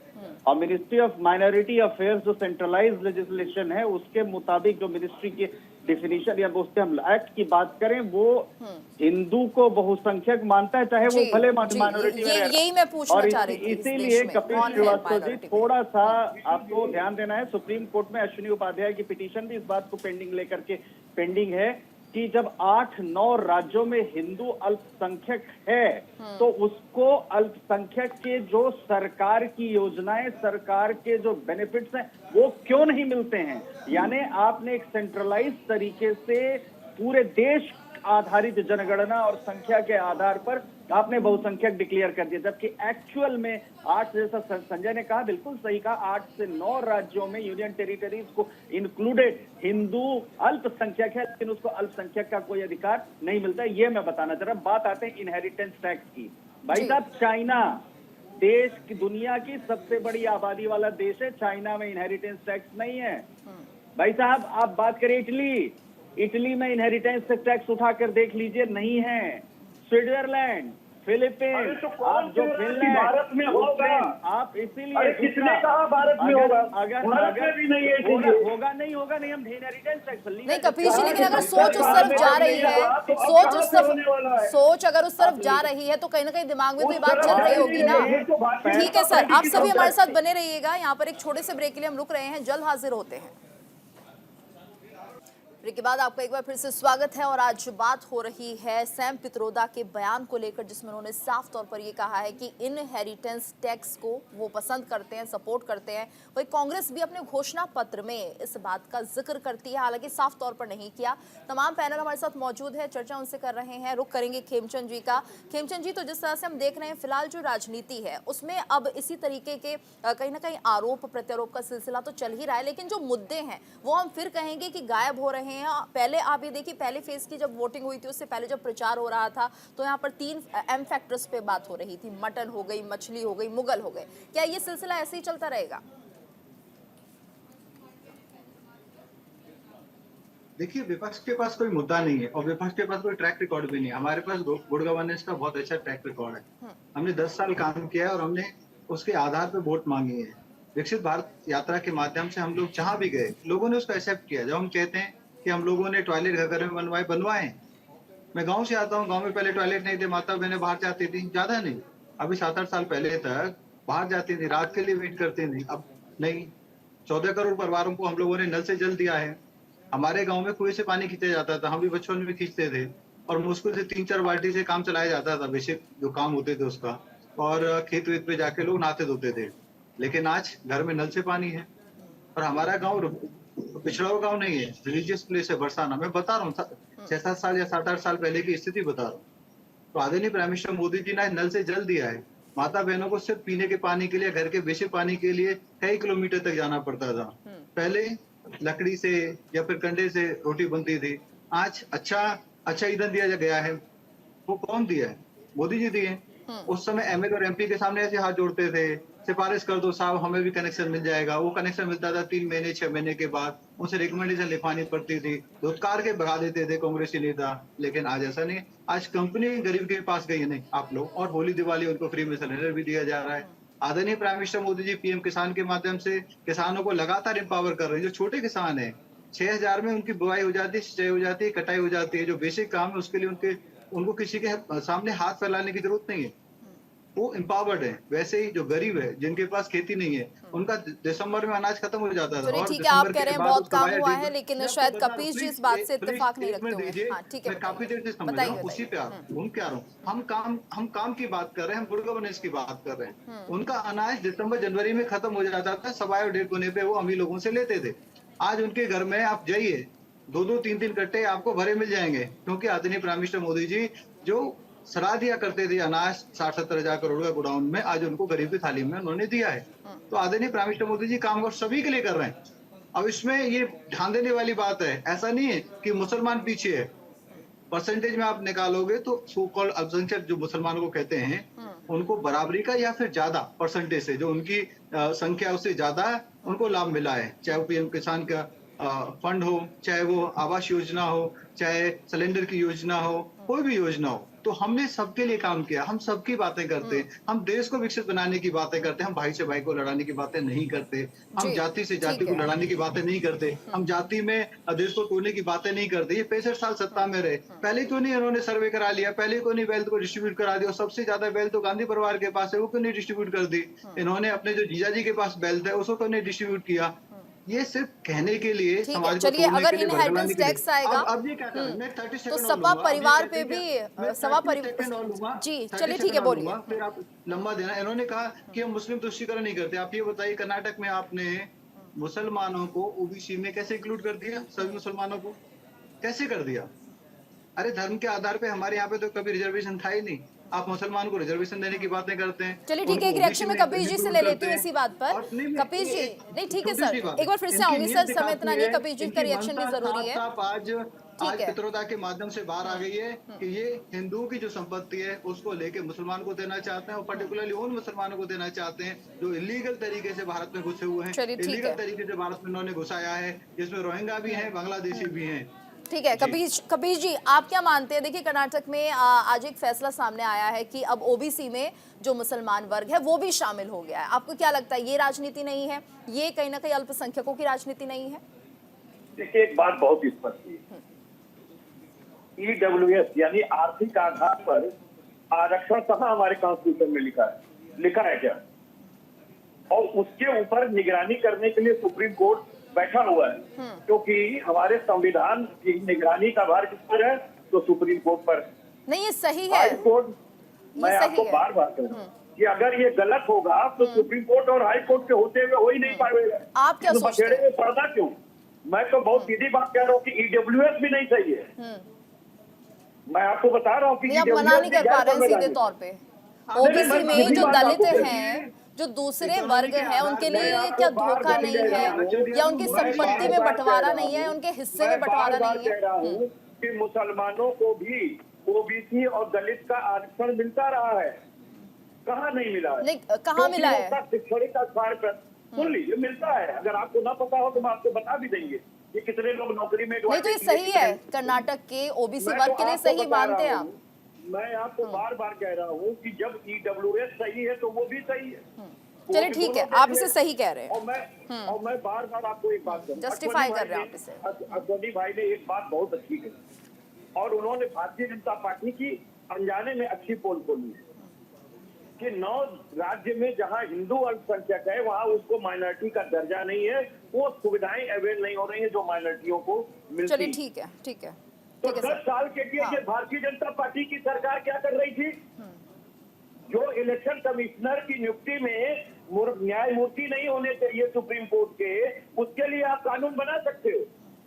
G: और मिनिस्ट्री ऑफ माइनॉरिटी अफेयर्स जो सेंट्रलाइज लेजिस्लेशन है उसके मुताबिक जो मिनिस्ट्री की डिफिनीशन या उसके हम एक्ट की बात करें, वो हिंदू को बहुसंख्यक मानता है, चाहे वो भले माइनॉरिटी में रहे।
A: यही मैं पूछना चाह रही थी।
G: इसीलिए कपिल श्रीवास्तव जी थोड़ा सा आपको ध्यान देना है। सुप्रीम कोर्ट में अश्विनी उपाध्याय की पिटीशन भी इस बात को पेंडिंग है कि जब 8-9 राज्यों में हिंदू अल्पसंख्यक है तो उसको अल्पसंख्यक के जो सरकार की योजनाएं, सरकार के जो बेनिफिट्स हैं वो क्यों नहीं मिलते हैं? यानी आपने एक सेंट्रलाइज तरीके से पूरे देश आधारित जनगणना और संख्या के आधार पर आपने बहुसंख्यक डिक्लेयर कर दिया, जबकि एक्चुअल में 8, जैसा संजय ने कहा, बिल्कुल सही कहा, 8 से 9 राज्यों में यूनियन टेरिटरीज को इंक्लूडेड हिंदू अल्पसंख्यक है, लेकिन उसको अल्पसंख्यक का कोई अधिकार नहीं मिलता है। ये मैं बताना चाह रहा हूं। बात आते हैं इनहेरिटेंस टैक्स की। भाई साहब, चाइना देश की दुनिया की सबसे बड़ी आबादी वाला देश है, चाइना में इनहेरिटेंस टैक्स नहीं है। भाई साहब, आप बात करें इटली, इटली में इनहेरिटेंस टैक्स उठाकर देख लीजिए, नहीं है। स्विट्जरलैंड, फिलीपीन, आप जो फिनलैंड,
K: भारत में होगा,
G: आप इसीलिए
K: किसने कहा भारत में होगा? भारत में भी नहीं है,
G: होगा नहीं हम इनहेरिटेंस टैक्स
A: नहीं कपिल जी, लेकिन अगर सोच उस तरफ जा रही है, सोच अगर उस तरफ जा रही है तो कहीं ना कहीं दिमाग में तो ये बात चल रही होगी ना। ठीक है सर, आप सभी हमारे साथ बने रहिएगा। यहाँ पर एक छोटे से ब्रेक के लिए हम रुक रहे हैं, जल्द हाजिर होते हैं। ब्रेक के बाद आपका एक बार फिर से स्वागत है और आज बात हो रही है सैम पित्रोदा के बयान को लेकर, जिसमें उन्होंने साफ तौर पर ये कहा है कि इनहेरिटेंस टैक्स को वो पसंद करते हैं, सपोर्ट करते हैं। वही कांग्रेस भी अपने घोषणा पत्र में इस बात का जिक्र करती है, हालांकि साफ तौर पर नहीं किया। तमाम पैनल हमारे साथ मौजूद है, चर्चा उनसे कर रहे हैं। रुख करेंगे खेमचंद जी का। खेमचंद जी, तो जिस तरह से हम देख रहे हैं फिलहाल जो राजनीति है उसमें अब इसी तरीके के कहीं ना कहीं आरोप प्रत्यारोप का सिलसिला तो चल ही रहा है, लेकिन जो मुद्दे हैं वो हम फिर कहेंगे कि गायब हो रहे हैं। पहले आप ये देखिए, पहले फेज की जब वोटिंग हुई थी उससे पहले जब प्रचार हो रहा था तो यहाँ पर 3 एम फैक्टर्स पे बात हो रही थी, मटन हो गई, मछली हो गई, मुगल हो गए। क्या ये सिलसिला ऐसे ही चलता रहेगा?
H: देखिए, विपक्ष के पास कोई मुद्दा नहीं है और विपक्ष के पास कोई ट्रैक रिकॉर्ड भी नहीं है। हमारे पास गुड गवर्नेंस का बहुत अच्छा ट्रैक रिकॉर्ड है। हमने 10 साल काम किया है और हमने उसके आधार पर वोट मांगी है। विकसित भारत यात्रा के माध्यम से हम लोग जहां भी गए, लोगों ने उसको एक्सेप्ट किया। जब हम कहते हैं कि हम लोगों ने टॉयलेट घर में बनवाए। मैं गांव से आता हूं, गांव में पहले टॉयलेट नहीं थे, माता बहनें बाहर जाती थी, ज्यादा नहीं, अभी 7-8 साल पहले तक बाहर जाती थी, रात के लिए वेट करते नहीं, अब नहीं। 14 करोड़ परिवारों को हम लोगों ने नल से जल दिया है। हमारे गाँव में कुएं से पानी खींचा जाता था, हम भी बचपन में खींचते थे और मुश्किल से 3-4 बाल्टी से काम चलाया जाता था, बेसिक जो काम होते थे उसका, और खेत वेत पे जाके लोग नहाते धोते थे। लेकिन आज घर में नल से पानी है और हमारा गाँव पिछड़ा हुआ गाँव नहीं है, रिलीजियस प्लेस है बरसाना। मैं बता रहा हूँ 6-7 साल या 7-8 साल पहले की स्थिति बता रहा हूँ। तो आदरणीय प्राइम मिनिस्टर मोदी जी ने नल से जल दिया है। माता बहनों को सिर्फ पीने के पानी के लिए, घर के बेसिक पानी के लिए कई किलोमीटर तक जाना पड़ता था। पहले लकड़ी से या फिर कंडे से रोटी बनती थी। आज अच्छा ईंधन दिया गया है। वो कौन दिया है? मोदी जी दिए। उस समय एमएल और एमपी के सामने ऐसे हाथ जोड़ते थे, सिफारिश कर दो साहब, हमें भी कनेक्शन मिल जाएगा। वो कनेक्शन मिलता था 3 महीने 6 महीने के बाद, उनसे रिकमेंडेशन लिखवानी पड़ती थी, धुतकार के भगा देते थे कांग्रेसी नेता। लेकिन आज ऐसा नहीं। आज कंपनी गरीब के पास गई नहीं आप लोग, और होली दिवाली उनको फ्री में सिलेंडर भी दिया जा रहा है। आदरणीय prime minister Modi ji PM किसान के माध्यम से किसानों को लगातार एम्पावर कर रहे हैं। जो छोटे किसान है 6000 में उनकी बुआई हो जाती है, सिंचाई हो जाती है, कटाई हो जाती है। जो बेसिक काम है उसके लिए उनको किसी के सामने हाथ फैलाने की जरूरत नहीं है, वो एम्पावर्ड है। वैसे ही जो गरीब है, जिनके पास खेती नहीं है, उनका दिसंबर में अनाज खत्म हो जाता था।
A: ठीक है, आप कह रहे हैं बहुत काम हुआ है, लेकिन शायद कपिल जी इस बात से इत्तेफाक नहीं रखते होंगे। हाँ, ठीक है,
H: मैं काफी देर से समझ रहा हूँ, उसी पे आ रहा हूँ। हम काम की बात कर रहे हैं, हम गुड गवर्नेंस की बात कर रहे हैं। उनका अनाज दिसंबर जनवरी में खत्म हो जाता था, सवाए और 1.5 गुने पे वो अमीर लोगों से लेते थे। आज उनके घर में आप जाइए, 2-2, 3-3 कट्टे आपको भरे मिल जाएंगे, क्योंकि आदरणीय प्राइम मिनिस्टर मोदी जी जो सराह दिया करते थे अनाज 60-70 हजार करोड़ का गोडाउन में, आज उनको गरीब की थाली में उन्होंने दिया है। तो आदरणीय प्राइम मिनिस्टर मोदी जी काम सभी के लिए कर रहे हैं। अब इसमें ये ध्यान देने वाली बात है, ऐसा नहीं है कि मुसलमान पीछे है। परसेंटेज में आप निकालोगे तो सो कॉल्ड अल्पसंख्यक जो मुसलमानों को कहते हैं, उनको बराबरी का या फिर ज्यादा परसेंटेज से, जो उनकी संख्या उससे ज्यादा उनको लाभ मिला है। चाहे वो पीएम किसान का फंड हो, चाहे वो आवास योजना हो, चाहे सिलेंडर की योजना हो, कोई भी योजना हो। तो हमने सबके लिए काम किया। हम सबकी बातें करते हैं, हम देश को विकसित बनाने की बातें करते हैं। हम भाई से भाई को लड़ाने की बातें नहीं करते, हम जाति से जाति को लड़ाने की बातें नहीं करते, हम जाति में देश को तोड़ने की बातें नहीं करते। ये 65 साल सत्ता में रहे, पहले क्यों नहीं इन्होंने सर्वे करा लिया? पहले क्यों नहीं वेल्थ को डिस्ट्रीब्यूट करा दिया? सबसे ज्यादा वेल्थ तो गांधी परिवार के पास है, वो क्यों नहीं डिस्ट्रीब्यूट कर दी? इन्होंने अपने जो जीजा जी के पास वेल्थ है उसको क्यों नहीं डिस्ट्रीब्यूट किया? ये सिर्फ कहने के लिए, समाज को
A: चलिए, अगर इनहेरिटेंस टैक्स आएगा
H: अब ये क्या करें? मैं 30
A: तो
H: सेकंड
A: सपा परिवार पे भी सपा
H: परिवार
A: जी, चलिए ठीक है, बोलिए।
H: फिर आप लंबा देना। इन्होंने कहा कि हम मुस्लिम तुष्टीकरण नहीं करते। आप ये बताइए, कर्नाटक में आपने मुसलमानों को ओबीसी में कैसे इंक्लूड कर दिया? सभी मुसलमानों को कैसे कर दिया? अरे धर्म के आधार पे हमारे यहाँ पे तो कभी रिजर्वेशन था ही नहीं। आप मुसलमान को रिजर्वेशन देने की बातें करते हैं।
A: चलिए ठीक है, एक रिएक्शन में कपिल जी से ले लेती हूँ इसी बात पर। कपिल जी, नहीं ठीक है सर, एक बार फिर से आऊंगी सर, समय इतना नहीं, कपिल जी का रिएक्शन भी जरूरी है।
H: आज पित्रोदा के माध्यम से बाहर आ गई है कि ये हिंदुओं की जो संपत्ति है उसको लेके मुसलमान को देना चाहते हैं, और पर्टिकुलरली उन मुसलमानों को देना चाहते हैं जो इलीगल तरीके से भारत में घुसे हुए हैं। इलीगल तरीके से भारत में उन्होंने घुसाया है, जिसमें रोहिंग्या भी हैं, बांग्लादेशी भी हैं।
A: ठीक है। कबीर जी, आप क्या मानते हैं? देखिए, कर्नाटक में आज एक फैसला सामने आया है कि अब ओबीसी में जो मुसलमान वर्ग है वो भी शामिल हो गया है। आपको क्या लगता है, ये राजनीति नहीं है? ये कहीं ना कहीं अल्पसंख्यकों की राजनीति नहीं है?
K: देखिए, एक बात बहुत स्पष्ट है, ईडब्ल्यूएस यानी आर्थिक आधार पर आरक्षण कहाँ हमारे कॉन्स्टिट्यूशन में लिखा है क्या? और उसके ऊपर निगरानी करने के लिए सुप्रीम कोर्ट बैठा हुआ है, क्योंकि हमारे संविधान की निगरानी का भार किस पर है? तो सुप्रीम कोर्ट पर।
A: नहीं, ये सही है।
K: हाई कोर्ट, मैं आपको बार बार कह रहा हूँ कि अगर ये गलत होगा तो सुप्रीम कोर्ट और हाई कोर्ट के होते हुए हो ही नहीं पाएगा।
A: आप क्या सोचते हैं?
K: में पड़ना क्यों? मैं तो बहुत सीधी बात कह रहा हूँ कि ईडब्ल्यूएस भी नहीं सही है। मैं आपको बता रहा हूँ कि
A: आप मना नहीं कर पा रहे हैं सीधे तौर पे। ओबीसी में जो दलित हैं, जो दूसरे वर्ग हैं, उनके लिए क्या धोखा नहीं है, या उनकी संपत्ति में बंटवारा नहीं है, उनके हिस्से में बंटवारा नहीं है?
K: कि मुसलमानों को भी ओबीसी और दलित का आरक्षण मिलता रहा है। कहाँ नहीं मिला है?
A: नहीं, कहाँ मिला है?
K: शैक्षणिक आधार पर सुन लीजिए, मिलता है। अगर आपको ना पता हो तो मैं आपको बता भी देंगे कि कितने लोग नौकरी में।
A: नहीं, तो ये सही है, कर्नाटक के ओबीसी वर्ग के लिए सही मानते हैं आप?
K: मैं आपको बार बार कह रहा हूँ कि जब ईडब्ल्यूएस सही है तो वो भी सही है।
A: चलिए ठीक है, आप इसे सही कह रहे हैं।
K: और मैं बार बार आपको एक बात
A: जस्टिफाई कर रहे हैं आप इसे।
K: अश्वनी भाई ने एक बात बहुत अच्छी कही, और उन्होंने भारतीय जनता पार्टी की अनजाने में अच्छी पोल खोली है कि 9 राज्य में जहां हिंदू अल्पसंख्यक है वहां उसको माइनॉरिटी का दर्जा नहीं है, वो सुविधाएं अवेल नहीं हो रही है जो माइनॉरिटियों को मिलती।
A: चलिए ठीक है, ठीक है।
K: तो 10 साल के लिए ये भारतीय जनता पार्टी की सरकार क्या कर रही थी? जो इलेक्शन कमिश्नर की नियुक्ति में न्यायमूर्ति नहीं होने चाहिए सुप्रीम कोर्ट के, उसके लिए आप कानून बना सकते हो।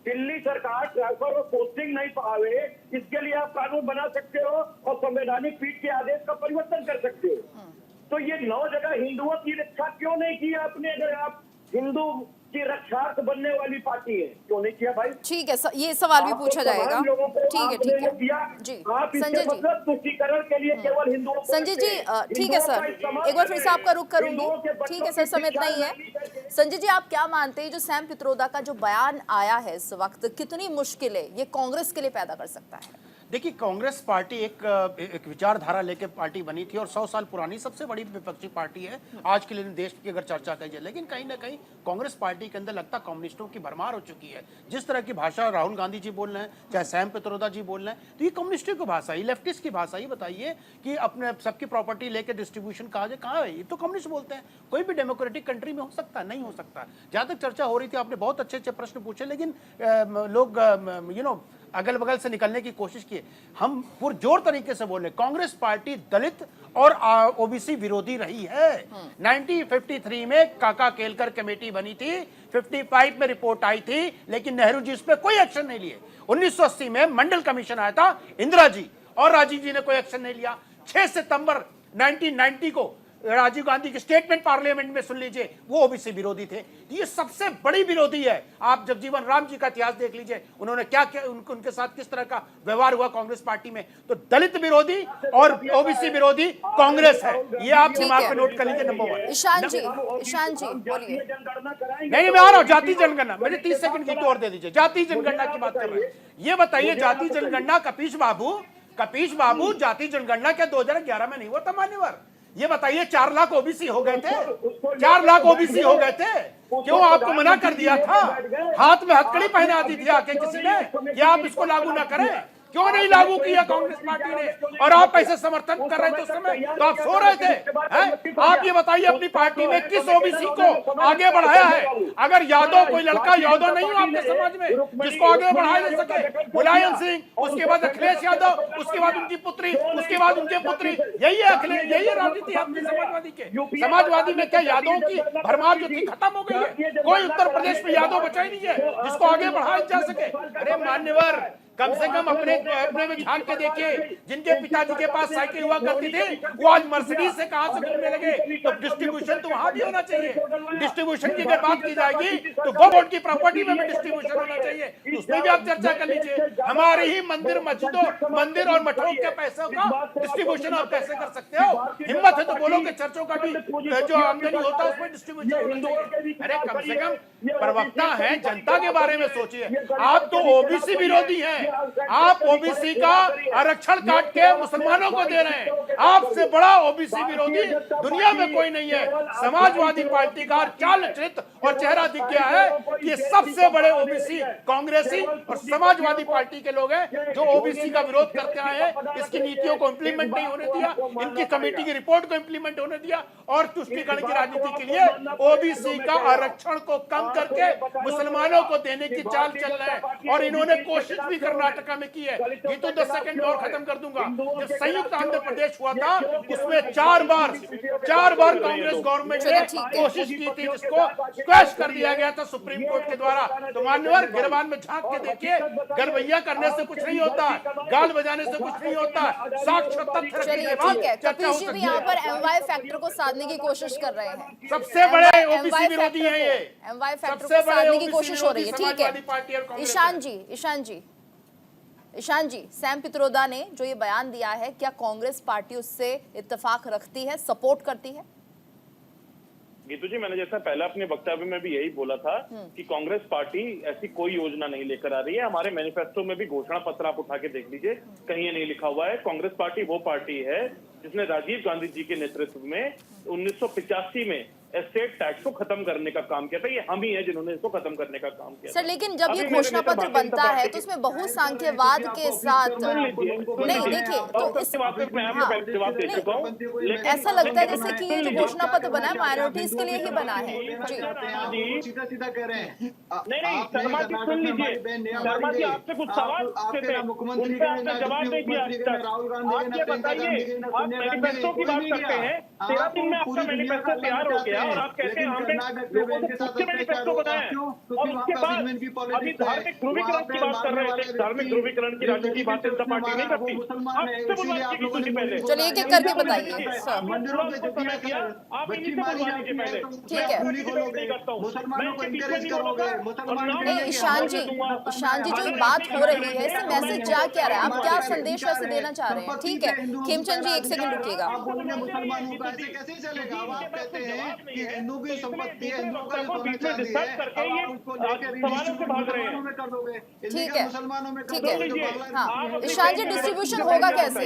K: दिल्ली सरकार ट्रांसफर और पोस्टिंग नहीं पावे, इसके लिए आप कानून बना सकते हो और संवैधानिक पीठ के आदेश का परिवर्तन कर सकते हो। तो ये 9 जगह हिंदुओं की रक्षा क्यों नहीं की आपने? अगर आप हिंदू की रक्षार्थ बनने वाली पार्टी है, क्यों नहीं किया भाई?
A: ठीक है, ये सवाल भी पूछा जाएगा। ठीक है, ठीक है जी। संजय जी,
K: तुष्टीकरण के लिए केवल हिंदुओं।
A: संजय जी, ठीक है सर, एक बार फिर से आपका रुख करूंगी। ठीक है सर, समय इतना ही है। संजय जी, आप क्या मानते हैं, जो सैम पित्रोदा का जो बयान आया है इस वक्त, कितनी मुश्किलें ये कांग्रेस के लिए पैदा कर सकता है?
L: देखिए, कांग्रेस पार्टी एक विचारधारा लेके पार्टी बनी थी और 100 साल पुरानी सबसे बड़ी विपक्षी पार्टी है आज के लिए देश की अगर चर्चा की जाए। लेकिन कहीं ना कहीं कांग्रेस पार्टी के अंदर लगता कम्युनिस्टों की भरमार हो चुकी है। जिस तरह की भाषा राहुल गांधी जी बोल रहे हैं, चाहे सैम पित्रोदा जी बोल रहे हैं, तो ये कम्युनिस्टों की भाषा, ये लेफ्टिस्ट की भाषा। ये बताइए कि अपने सबकी प्रॉपर्टी लेके डिस्ट्रीब्यूशन कहा जाए, कहाँ है? ये तो कम्युनिस्ट बोलते हैं। कोई भी डेमोक्रेटिक कंट्री में हो सकता है? नहीं हो सकता। जहाँ तक चर्चा हो रही थी, आपने बहुत अच्छे अच्छे प्रश्न पूछे, लेकिन लोग अगल बगल से निकलने की कोशिश की। हम पुरजोर तरीके से बोल रहे, कांग्रेस पार्टी दलित और ओबीसी विरोधी रही है। 1953 में काका केलकर कमेटी बनी थी, 55 में रिपोर्ट आई थी, लेकिन नेहरू जी उस पर कोई एक्शन नहीं लिए। 1980 में मंडल कमीशन आया था, इंदिरा जी और राजीव जी ने कोई एक्शन नहीं लिया। 6 सितंबर 1990 को राजीव गांधी की स्टेटमेंट पार्लियामेंट में सुन लीजिए, वो ओबीसी विरोधी थे। ये सबसे बड़ी विरोधी है। आप जगजीवन राम जी का इतिहास देख लीजिए, उन्होंने क्या क्या उनके साथ किस तरह का व्यवहार हुआ कांग्रेस पार्टी में। तो दलित विरोधी और ओबीसी विरोधी कांग्रेस है, ये आप दिमाग में नोट कर लीजिए। नंबर 1।
A: ईशान जी बोलिए।
L: नहीं, मैं आ रहा हूं। जाति जनगणना, मुझे 30 सेकंड की और दे दीजिए। जाति जनगणना की बात कर रहे हैं, ये बताइए, जाति जनगणना कपीश बाबू जाति जनगणना क्या 2011 में नहीं हुआ था मान्यवर? ये बताइए, 4 लाख ओबीसी हो गए थे, 4 लाख ओबीसी हो गए थे, क्यों आपको मना कर दिया था? हाथ में हथकड़ी पहना दी थी आके किसी ने कि आप इसको लागू ना करें? क्यों नहीं लागू किया कांग्रेस पार्टी ने? और आप ऐसे समर्थन कर रहे थे उस समय, तो आप सो रहे थे हैं? आप ये बताइए, अपनी पार्टी में किस ओबीसी को आगे बढ़ाया है? अगर यादव, कोई लड़का यादव नहीं हो आपके समाज में जिसको आगे बढ़ाया जा सके? मुलायम सिंह, उसके बाद अखिलेश यादव, उसके बाद उनकी पुत्री, उसके बाद उनके पुत्री, यही है अखिलेश, यही है राजनीति आपकी समाजवादी के। समाजवादी में क्या यादवों की भरमार जो थी खत्म हो गई है? कोई उत्तर प्रदेश में यादव बचा ही नहीं है जिसको आगे बढ़ाया जा सके। अरे मान्यवर,
E: कम से कम अपने में झांक के देखिए, जिनके पिताजी के पास साइकिल हुआ करती थी वो आज मर्सिडीज से कहां से घूमने लगे। तो डिस्ट्रीब्यूशन तो वहां भी होना चाहिए। डिस्ट्रीब्यूशन की अगर बात की जाएगी तो बोर्ड की प्रॉपर्टी में भी डिस्ट्रीब्यूशन होना चाहिए, उसमें भी आप चर्चा कर लीजिए। हमारे ही मंदिर मस्जिदों मंदिर और मठों के पैसों का डिस्ट्रीब्यूशन आप कैसे कर सकते हो? हिम्मत है तो बोलो कि चर्चों का भी जो आमदनी होता है उसमें डिस्ट्रीब्यूशन होना चाहिए। अरे कम से कम प्रवक्ता है, जनता के बारे में सोचिए। आप तो ओबीसी विरोधी हैं, आप ओबीसी का आरक्षण काट के मुसलमानों को दे रहे हैं। आपसे बड़ा ओबीसी विरोधी दुनिया में कोई नहीं है। समाजवादी पार्टी का चाल चरित्र और चेहरा दिख गया है कि सबसे बड़े ओबीसी कांग्रेसी और समाजवादी पार्टी के लोग हैं जो ओबीसी का विरोध करते आए हैं। इसकी नीतियों को इंप्लीमेंट नहीं होने दिया, इनकी कमेटी की रिपोर्ट को इंप्लीमेंट होने दिया और तुष्टीकरण की राजनीति के लिए ओबीसी का आरक्षण को कम करके मुसलमानों को देने की चाल चल रहा है। और इन्होंने कोशिश भी कर्नाटका में की है। ये तो 10 सेकंड और खत्म कर दूंगा। जब संयुक्त आंध्र प्रदेश हुआ था उसमें 4 बार कांग्रेस गवर्नमेंट ने कोशिश की थी, जिसको स्क्वैश कर दिया गया था सुप्रीम कोर्ट के द्वारा। तो मान्यवर गिरबान में झांक के देखिए, गरबैया करने से कुछ नहीं होता, गाल बजाने से कुछ नहीं होता। साक्ष्य तथ्य रखने के बाद चर्चा हो सकती है।
A: यहाँ पर एमवाई फैक्टर को साधने की कोशिश कर रहे हैं।
E: सबसे बड़े ओबीसी विरोधी हैं ये,
A: एमवाई फैक्टर को साधने की कोशिश हो रही है। ठीक है ईशान जी, सैम पित्रोदा ने जो ये बयान दिया है, क्या कांग्रेस पार्टी उससे इत्तेफाक रखती है, सपोर्ट करती है?
J: गीतू जी, मैंने जैसा पहले अपने वक्तव्य में भी यही बोला था कि कांग्रेस पार्टी ऐसी कोई योजना नहीं लेकर आ रही है। हमारे मैनिफेस्टो में भी घोषणा पत्र आप उठा के देख लीजिए, कहीं ये नहीं लिखा हुआ है। कांग्रेस पार्टी वो पार्टी है जिसने राजीव गांधी जी के नेतृत्व में 1985 में एस्टेट टैक्स को खत्म करने का काम किया था। ये हम ही है जिन्होंने इसको खत्म करने का काम किया।
A: सर, लेकिन जब ये घोषणा पत्र बनता है तो उसमें बहुसंख्यवाद के साथ नहीं, देखिए तो इस ऐसा लगता है जैसे कि ये जो घोषणा पत्र बना है माइनॉरिटीज के लिए ही बना है। जी
H: सीधा सीधा कह रहे हैं।
J: नहीं, शर्मा जी सुन लीजिए। शर्मा जी आपसे कुछ सवाल पूछे थे, उनका आपने जवाब नहीं दिया आज तक। आप ये बताइए, आप मैनिफेस्टो की बात करते हैं, 13 दिन में आपका मैनिफेस्टो तैयार हो गया और आप कहते हैं हमने लोगों से पूछ के मैनिफेस्टो बनाया है। और उसके बाद अभी धार्मिक ध्रुवीकरण की बात कर रहे थे। धार्मिक ध्रुवीकरण की राजनीति भारतीय जनता पार्टी नहीं करती। आपसे बुलवाइए गीतू जी पहले।
A: चलिए एक एक करके बताइए।
H: मंदिरों में जो समय किया,
J: आप इन्हीं से बुलवाइए पहले।
A: ठीक है,
H: मुसलमानों को इनकरेज करोगे,
A: नहीं ईशान जी जो ये बात हो रही है इससे मैसेज जा क्या रहा है, आप क्या संदेश वैसे देना चाह रहे हैं? ठीक है खेमचंद जी, 1 सेकंड रुकिएगा।
H: आप बोलेंगे मुसलमानों का ऐसे कैसे चलेगा? आप कहते हैं कि हिंदू की संपत्ति है, हिंदू का सोना चांदी है, अब उसको लेकर मुसलमानों में कर दोगे।
A: ठीक है,
H: मुसलमानों में
A: ठीक है। हाँ ईशान जी, डिस्ट्रीब्यूशन होगा कैसे?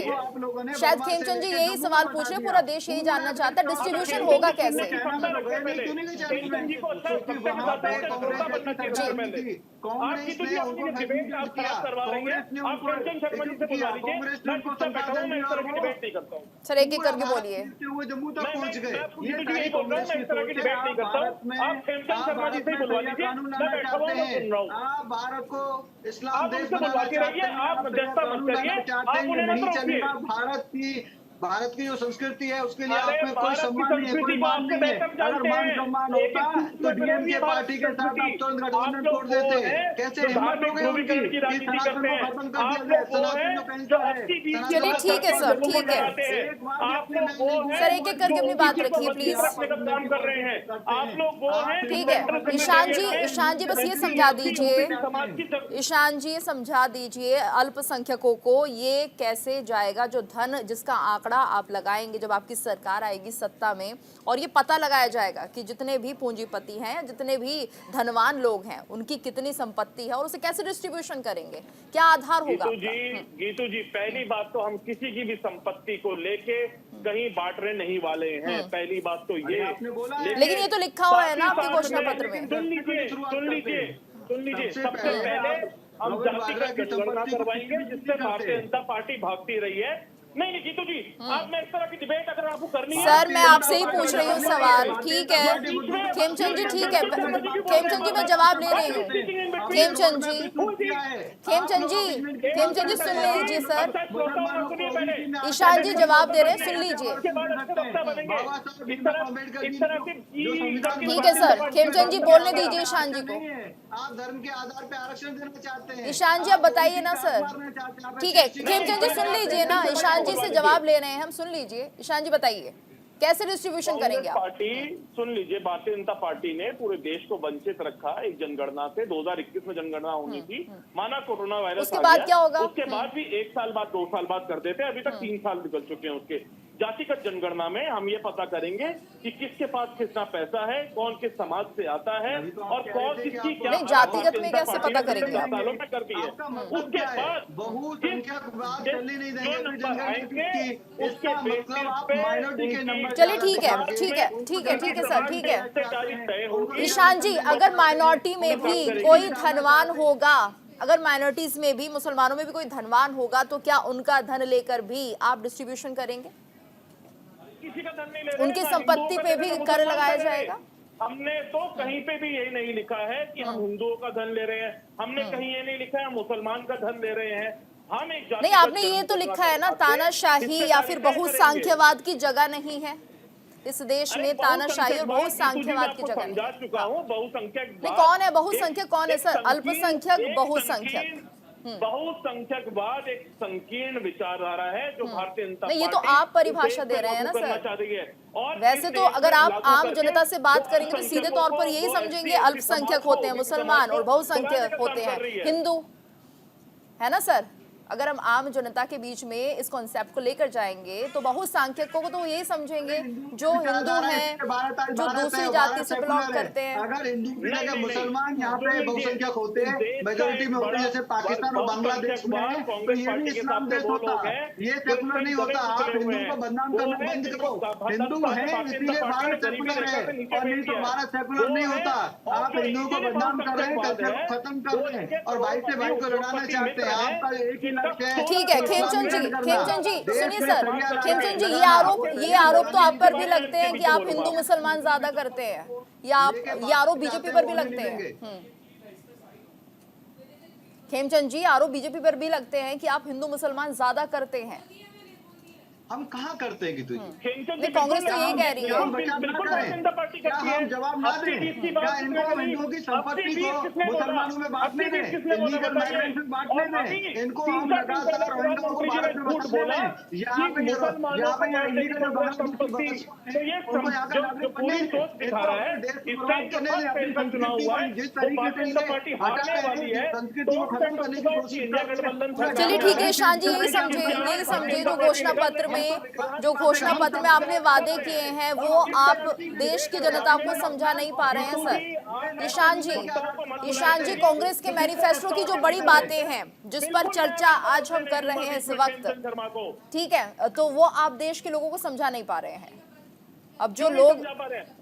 A: शायद खेमचंद जी यही सवाल पूछ रहे, पूरा देश यही जानना चाहता है, डिस्ट्रीब्यूशन होगा कैसे? सर एक एक करके बोलिए।
H: वो जम्मू तक पहुंच गए। आप भारत को इस्लाम देश बनाना चाहते हैं, नहीं चलेगा। भारत की जो संस्कृति है उसके लिए आप में कोई सम्मान नहीं है, कोई मान नहीं है। अगर मान सम्मान होता तो डीएमके पार्टी के साथ आप तुरंत गठबंधन तोड़ देते। कैसे हिम्मत हो गई उनकी कि सनातन को खत्म कर दिया जाए? सनातन जो पेंशन है।
A: चलिए ठीक है सर, ठीक है सर, एक एक करके अपनी बात रखिए प्लीज। ठीक है ईशान जी बस ये समझा दीजिए, ईशान जी समझा दीजिए अल्पसंख्यकों को ये कैसे जाएगा जो धन जिसका आंकड़ा आप लगाएंगे जब आपकी सरकार आएगी सत्ता में, और ये पता लगाया जाएगा कि जितने भी पूंजीपति हैं, जितने भी धनवान लोग हैं, उनकी कितनी संपत्ति है और उसे कैसे डिस्ट्रीब्यूशन करेंगे, क्या आधार होगा?
J: गीतू जी, पहली बात तो हम किसी की भी संपत्ति को लेके कहीं बांटने नहीं वाले हैं। पहली बात तो ये,
A: लेकिन ये तो लिखा हुआ है ना आपके घोषणा पत्र में।
J: सुन लीजिए, सबसे पहले हम जातिगत जनगणना करवाएंगे जिससे भारतीय जनता पार्टी भागती रही है। नहीं गीतू जी, आप मैं इस तरह की डिबेट अगर आपको करनी है।
A: सर मैं आपसे ही पूछ रही हूँ सवाल। ठीक है खेमचंद जी, ठीक है खेमचंद जी मैं जवाब ले रही हूँ। खेमचंद जी खेमचंद जी सुन लीजिए सर, ईशान जी जवाब दे रहे हैं, सुन लीजिए। ठीक है सर, खेमचंद जी बोलने दीजिए ईशान जी को।
H: आप धर्म के आधार पे आरक्षण देना चाहते हैं।
A: ईशान जी आप बताइए ना सर। ठीक है खेमचंद जी सुन लीजिए ना, ईशान जी से जवाब ले रहे हैं हम, सुन लीजिए। ईशान जी बताइए कैसे डिस्ट्रीब्यूशन करेंगे आप?
J: पार्टी सुन लीजिए, भारतीय जनता पार्टी ने पूरे देश को वंचित रखा एक जनगणना से। 2021 में जनगणना होनी थी, माना कोरोना वायरस
A: उसके बाद क्या होगा?
J: उसके बाद भी 1 साल बाद 2 साल बाद कर देते हैं, अभी तक 3 साल निकल चुके हैं उसके। जातिगत जनगणना में हम ये पता करेंगे कि किसके पास कितना पैसा है, कौन किस समाज से आता है और कौन किसकी क्या।
A: नहीं, जातिगत में कैसे पता करेंगे आप?
J: सालों में कर दी है। उसके बाद
H: बहुसंख्यक चलने नहीं देंगे,
J: उसके बेसिस
A: चलिए ठीक है सर, ठीक है। ईशान जी अगर माइनॉरिटी में भी कोई धनवान होगा, अगर माइनॉरिटीज में भी, मुसलमानों में भी कोई धनवान होगा, तो क्या उनका धन लेकर भी आप डिस्ट्रीब्यूशन करेंगे?
J: किसी का धन नहीं ले रहे,
A: उनकी संपत्ति पे भी कर लगाया जाएगा?
J: हमने तो कहीं पे भी यही नहीं लिखा है कि हम हिंदुओं का धन ले रहे हैं, हमने कहीं ये नहीं लिखा है हम मुसलमान का धन ले रहे हैं। हम एक
A: नहीं, आपने ये तो लिखा है ना, तानाशाही या फिर बहुसंख्यवाद की जगह नहीं है इस देश में। तानाशाही और बहुसंख्यवाद की जगह
J: समझा चुका हूँ। बहुसंख्यक
A: नहीं, कौन है बहुसंख्यक, कौन है सर? अल्पसंख्यक, बहुसंख्यक।
J: बहुसंख्यकवाद एक संकीर्ण विचारधारा है जो भारतीय जनता
A: नहीं, ये तो आप परिभाषा दे रहे हैं ना सर।
J: और
A: वैसे तो अगर आप आम जनता से बात करेंगे तो सीधे तौर पर यही समझेंगे अल्पसंख्यक होते हैं मुसलमान और बहुसंख्यक होते हैं हिंदू, है ना सर? अगर हम आम जनता के बीच में इस कॉन्सेप्ट को लेकर जाएंगे तो बहुसंख्यकों को तो यही समझेंगे जो हिंदू हैं, जो दूसरी जाति से बिलोंग करते हैं।
H: अगर हिंदू मुसलमान यहाँ पे बहुसंख्यक होते हैं, मेजोरिटी में होते हैं, जैसे पाकिस्तान और बांग्लादेश में, तो ये भी इस्लाम देश होता, ये सेकुलर नहीं होता। आप हिंदू को बदनाम करना बंद करो। हिंदू है इसलिए भारत सेकुलर है, और नहीं तो भारत सेकुलर नहीं होता। आप हिंदुओं को बदनाम कर रहे हैं, कल्चर को खत्म कर रहे हैं और भाई से भाई को लड़ाना चाहते हैं। आपका एक ही
A: ठीक है खेमचंद जी सुनिए सर, खेमचंद जी ये आरोप तो आप पर भी लगते हैं कि आप हिंदू मुसलमान ज्यादा करते हैं, या आप ये आरोप बीजेपी पर भी लगते हैं? खेमचंद जी आरोप बीजेपी पर भी लगते हैं कि आप हिंदू मुसलमान ज्यादा करते हैं।
H: हम कहाँ करते हैं कि
A: कांग्रेस तो यही कह रही है।
H: हम जवाब ना दें क्या इनको हिंदुओं की संपत्ति को मुसलमानों में बांटने दें, इलीगल माइग्रेशन बांटने दें, इनको हम लगातार रोहिंग्याओं को भारत में बसने दें, यहाँ पे इलीगल उनको यहाँ का नागरिक बनने जिस तरीके से संस्कृति को खत्म करने की कोशिश।
A: चलिए ठीक है ईशान जी, यही समझे जो घोषणा पत्र में आपने वादे किए हैं वो आप देश की जनता को समझा नहीं पा रहे हैं सर। ईशान जी कांग्रेस के मैनिफेस्टो की जो बड़ी बातें हैं जिस पर चर्चा आज हम कर रहे हैं इस वक्त, ठीक है, तो वो आप देश के लोगों को समझा नहीं पा रहे हैं। अब जो लोग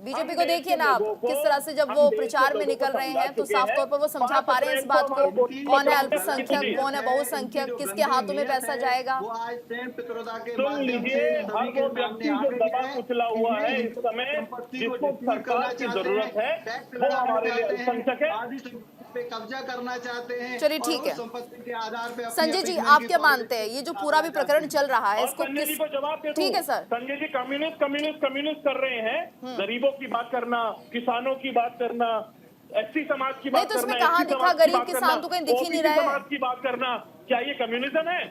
A: बीजेपी को देखिए ना आप किस तरह से जब वो प्रचार में निकल रहे हैं तो साफ तौर पर वो समझा पा रहे हैं इस बात को, कौन है अल्पसंख्यक, कौन है बहुसंख्यक, किसके हाथों में पैसा जाएगा।
J: सुन लीजिए, हर वो व्यक्ति जो दबा कुचला हुआ है इस समय, जिसको सरकार की जरूरत है, वो हमारे लिए अल्पसंख्यक है,
H: पे कब्जा करना चाहते हैं।
A: चलिए ठीक है
H: संपत्ति के आधार पे।
A: संजय जी आप क्या मानते हैं ये जो पूरा भी प्रकरण चल रहा है इसको
J: संजय जी को जवाब दे।
A: ठीक है सर।
J: संजय जी कम्युनिस्ट कर रहे हैं, गरीबों की बात करना, किसानों की बात करना, एससी समाज की बात करना,
A: नहीं तो इसमें कहाँ दिखा गरीब किसान तो कहीं दिख ही नहीं रहा है।
J: समाज की बात करना, क्या ये कम्युनिज्म है?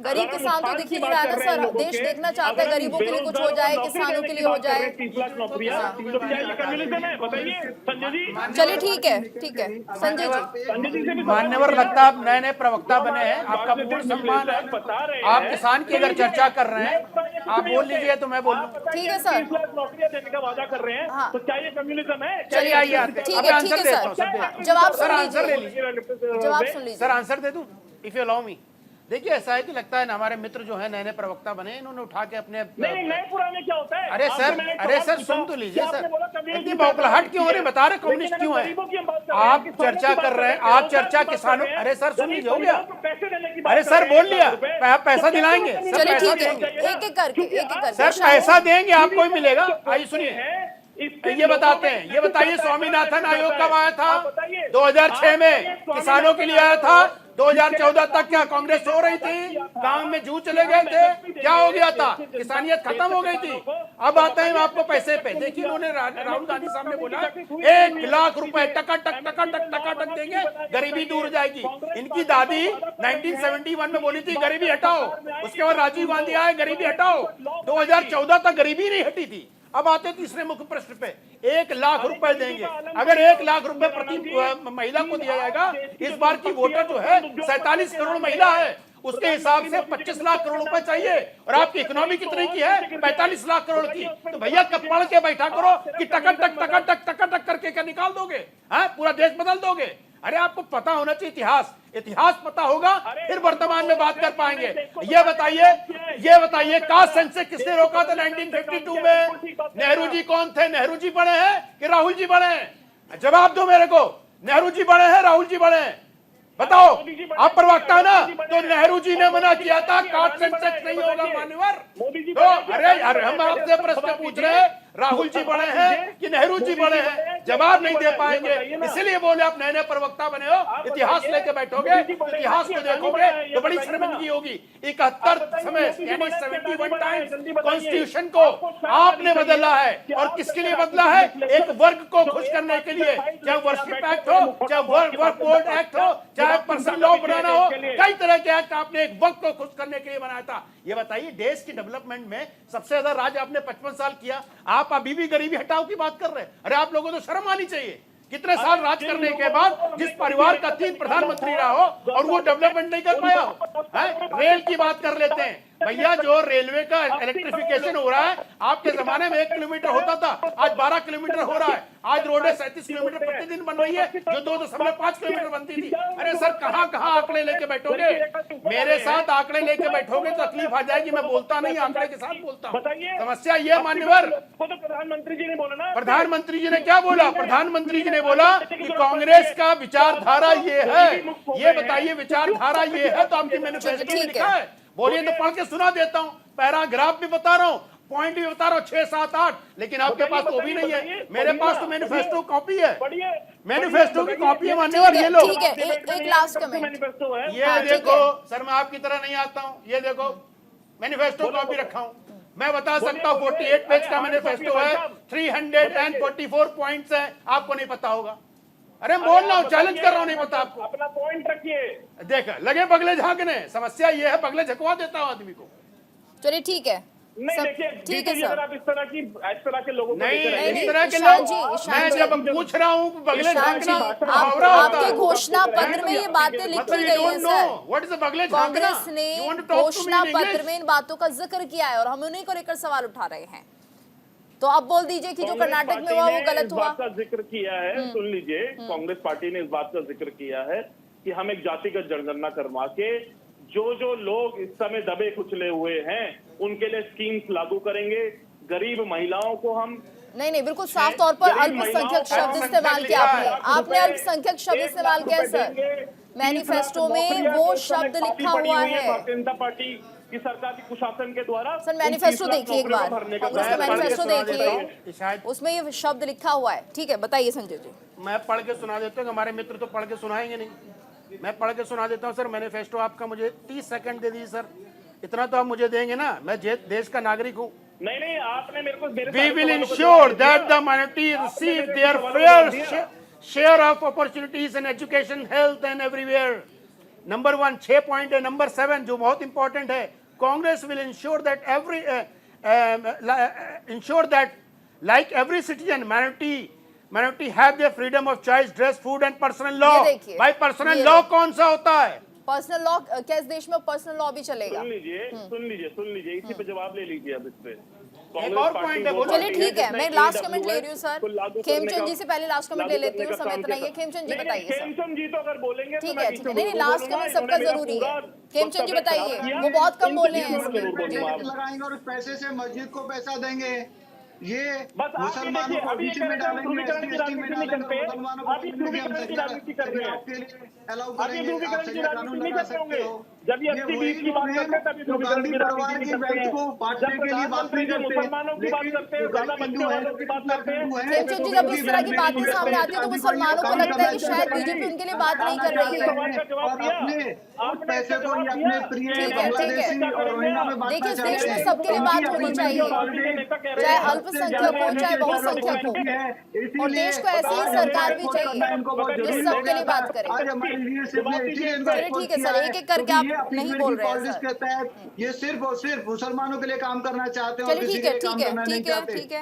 A: गरीब किसान तो दिख ही नहीं रहा है ना सर। देश देखना चाहता है गरीबों के लिए कुछ हो जाए, किसानों के लिए हो जाए।
J: 30 लाख नौकरियां, तो क्या ये कम्युनिज्म है? बताइए संजय जी।
A: चलिए ठीक है संजय जी।
E: मान्यवर लगता है आप नए नए प्रवक्ता बने हैं, आपका पूर्ण सम्मान है। आप किसान की अगर चर्चा कर रहे हैं आप बोल लीजिए तो मैं बोलूं।
A: ठीक है सर।
J: 30 लाख नौकरियां देने का वादा कर रहे हैं, तो क्या ये कम्युनिज्म है?
E: चलिए आइए
A: ठीक है सर, जवाब सुन लीजिए।
E: सर आंसर दे दूं इफ यू अलाउ मी। देखिए ऐसा है कि लगता है ना हमारे मित्र जो है नए नए प्रवक्ता बने, इन्होंने उठा के अपने
J: नए पुराने क्या होता है?
E: अरे सर सुन तो लीजिए सर, इतनी बौखलाहट क्यों हो रही, बता रहे कम्युनिस्ट क्यों है आप? चर्चा कर रहे हैं आप, चर्चा किसानों। अरे सर सुन लीजिए, हो गया। अरे सर बोल लिया, आप पैसा दिलाएंगे।
A: चलिए ठीक है, एक एक करके
E: सर पैसा देंगे आपको ही मिलेगा। आइए सुनिए,
L: ये बताते हैं, ये बताइए स्वामीनाथन आयोग कब आया था? 2006 में किसानों के लिए आया था। 2014 तक क्या कांग्रेस हो रही थी? गांव में जू चले गए थे? क्या हो गया था? किसानियत खत्म हो गई थी। अब आते हैं आपको पैसे पे। देखिए उन्होंने राहुल गांधी साहब ने बोला 1 लाख रुपए टकाटक टकाटक टकाटक देंगे, गरीबी दूर हो जाएगी। इनकी दादी 1971 में बोली थी गरीबी हटाओ, उसके बाद राजीव गांधी आए गरीबी हटाओ। 2014 तक गरीबी नहीं हटी थी। अब आते तीसरे मुख्य प्रश्न पे, 1 लाख रुपए देंगे। अगर 1 लाख रुपए प्रति महिला को दिया जाएगा, इस बार की वोटर जो है 47 करोड़ महिला है, उसके हिसाब से 25 लाख करोड़ रुपए चाहिए। और आपकी इकोनॉमी कितने की है? 45 लाख करोड़ की। तो भैया कब पढ़ के बैठा करो कि टकाटक टकाटक टकाटक करके क्या निकाल दोगे? हाँ, पूरा देश बदल दोगे? अरे आपको पता होना चाहिए इतिहास पता होगा, फिर वर्तमान में बात कर पाएंगे। ये बताइए कास्ट सेंसस किसने रोका था 1952 में? नेहरू जी कौन थे? नेहरू जी बड़े हैं कि राहुल जी बड़े हैं? जवाब दो मेरे को, नेहरू जी बड़े हैं राहुल जी बड़े हैं? बताओ, आप प्रवक्ता ना, तो नेहरू जी ने मना किया था कास्ट सेंसस नहीं होगा मान्यवर। तो अरे हम आपसे प्रश्न पूछ रहे हैं, राहुल जी बड़े हैं कि नेहरू जी बड़े हैं? जवाब नहीं दे पाएंगे, इसलिए बोले आप नए पर्वक्ता बने हो। इतिहास लेके बैठोगे, इतिहास को देखोगे तो बड़ी शर्मिंदगी होगी। 71 समय यानी 71 टाइम्स कॉन्स्टिट्यूशन को आपने बदला है। और किसके लिए बदला है? एक वर्ग को खुश करने के लिए, चाहे वर्शिप एक्ट हो, चाहे वर्क बोर्ड एक्ट हो, चाहे पर्सनल लॉ बनाना हो, कई तरह के एक्ट आपने एक वर्ग को खुश करने के लिए बनाया था। ये बताइए देश की डेवलपमेंट में सबसे ज्यादा राज आपने 55 साल किया, आप अभी भी गरीबी हटाओ की बात कर रहे हैं। अरे आप लोगों को तो शर्म आनी चाहिए। कितने साल राज करने के बाद जिस परिवार का 3 प्रधानमंत्री रहा हो और वो डेवलपमेंट नहीं कर पाया हो। रेल की बात कर लेते हैं भैया, जो रेलवे का इलेक्ट्रिफिकेशन हो रहा है, आपके जमाने में 1 किलोमीटर होता था, आज 12 किलोमीटर हो रहा है। आज रोडें 37 किलोमीटर प्रतिदिन बन रही है, जो 2.5 किलोमीटर बनती थी। अरे सर कहां आंकड़े लेके बैठोगे? मेरे साथ आंकड़े लेके बैठोगे तो तकलीफ आ जाएगी। मैं बोलता नहीं, आंकड़े के साथ बोलता हूं। समस्या ये मान्यवर,
J: प्रधानमंत्री जी ने बोला ना,
L: प्रधानमंत्री जी ने क्या बोला? प्रधानमंत्री जी ने बोला कि कांग्रेस का विचारधारा ये है। ये बताइए विचारधारा ये है तो आपकी मैनिफेस्टो में लिखा है। बोलिए तो पढ़ के सुना देता हूं, पैराग्राफ भी बता रहा हूं, पॉइंट भी बता रहा हूं, 6, 7, 8। लेकिन आपके पास तो भी नहीं है। मेरे पास तो मैनिफेस्टो कॉपी है, मैनिफेस्टो की कॉपी है मान्यवर। ये लो,
A: एक लास्ट कमेंट,
L: ये देखो सर, मैं आपकी तरह नहीं आता हूं। ये देखो मैनिफेस्टो कॉपी रखा हूं, मैं बता सकता हूं 48 पेज का मैनिफेस्टो है, 344 पॉइंट्स है। आपको नहीं पता होगा? अरे बोल रहा हूँ, चैलेंज कर रहा हूँ, नहीं पता आपको?
J: अपना पॉइंट रखिए।
L: देख लगे बगले झांकने, समस्या ये है बगले झकवा देता हूँ आदमी को।
A: चलिए ठीक है,
J: नहीं देखिए,
A: ठीक है सर।
J: अगर आप इस तरह के लोगों को
L: नहीं,
J: नहीं,
L: इस तरह के लोग, मैं जब पूछ रहा हूँ बगले झांकना,
A: आपके घोषणा पत्र में ये बातें लिखी गई है सर।
L: व्हाट इज द बगले झांकना?
A: कांग्रेस ने घोषणा पत्र में इन बातों का जिक्र किया है और हम उन्हीं को लेकर सवाल उठा रहे हैं। तो आप बोल दीजिए कि जो कर्नाटक में हुआ वो गलत हुआ।
J: इस बात का जिक्र किया है, सुन लीजिए, कांग्रेस पार्टी ने इस बात का जिक्र किया है कि हम एक जातिगत जनगणना करवा के जो लोग इस समय दबे कुचले हुए हैं उनके लिए स्कीम्स लागू करेंगे। गरीब महिलाओं को हम
A: नहीं, बिल्कुल साफ तौर पर अल्पसंख्यक शब्द इस्तेमाल किया आपने अल्पसंख्यक शब्द इस्तेमाल किया सर। मैनिफेस्टो में वो शब्द लिखा हुआ है।
J: भारतीय जनता पार्टी की सरकार की कुशासन के द्वारा।
A: सर मैनिफेस्टो देखिए एक बार, कांग्रेस का मैनिफेस्टो देखिए, उसमें ये शब्द लिखा हुआ है। ठीक है, बताइए संजय जी।
L: मैं पढ़ के सुना देता हूँ, हमारे मित्र तो पढ़ के सुनाएंगे नहीं, मैं पढ़ के सुना देता हूँ सर। मैनिफेस्टो आपका मुझे 30 सेकंड दे दीजिए सर, इतना तो आप मुझे देंगे ना, मैं देश का नागरिक हूँ।
J: नहीं, आपने मेरे को
L: We will ensure that the minority receive their fair share of opportunities in education, health and everywhere. Number 1 6 point है। नंबर 7 जो बहुत इंपॉर्टेंट है, Congress will ensure that like every citizen minority have their freedom of choice, dress, food and personal law। भाई personal law कौन सा होता है?
A: Personal law क्या इस देश में पर्सनल लॉ भी चलेगा?
J: सुन लीजिए, इसी पे जवाब ले लीजिए अब इस पे।
L: एक और पॉइंट है,
A: चलिए ठीक है, मैं लास्ट कमेंट ले रही हूँ सर। खेमचंद जी से पहले लास्ट कमेंट ले लेती हूँ, समय इतना ही है। खेमचंद जी बताइए सर।
J: खेमचंद जी तो अगर बोलेंगे
A: ठीक है, नहीं लास्ट कमेंट सबका जरूरी है। खेमचंद जी बताइए, वो बहुत कम बोले हैं
H: लगाएंगे और उस पैसे से मस्जिद को पैसा देंगे। ये मुसलमानों को बीच में डालेंगे, SC में डालेंगे, मुसलमानों को अलाउ करेंगे। आप कानून लगा सकते हो,
J: जब ये 80-20 की बात करते हैं तभी ध्रुवीकरण की राजनीति करते हैं। जब प्रधानमंत्री जी मुसलमानों की बात करते हैं, ज्यादा बच्चे वालों की बात करते हैं।
A: खेमचंद जी, जब इस तरह की बातें सामने आती है तो मुसलमानों को लगता है कि शायद बीजेपी उनके लिए बात नहीं कर रही है।
J: सवाल का जवाब दिया आपने,
H: पैसे को ही अपने प्रिय
A: ठीक है। देखिए, इस देश में सबके लिए बात होनी चाहिए, चाहे अल्पसंख्यक हो चाहे बहुसंख्यक हो, और देश को ऐसी ही सरकार भी चाहिए जो सबके लिए बात करे। चलिए ठीक है सर, एक एक करके आप नहीं बोल रहे हैं सर।
H: ये सिर्फ और सिर्फ मुसलमानों के लिए काम करना चाहते हैं।
A: चलिए ठीक है, ठीक है, ठीक है, ठीक है।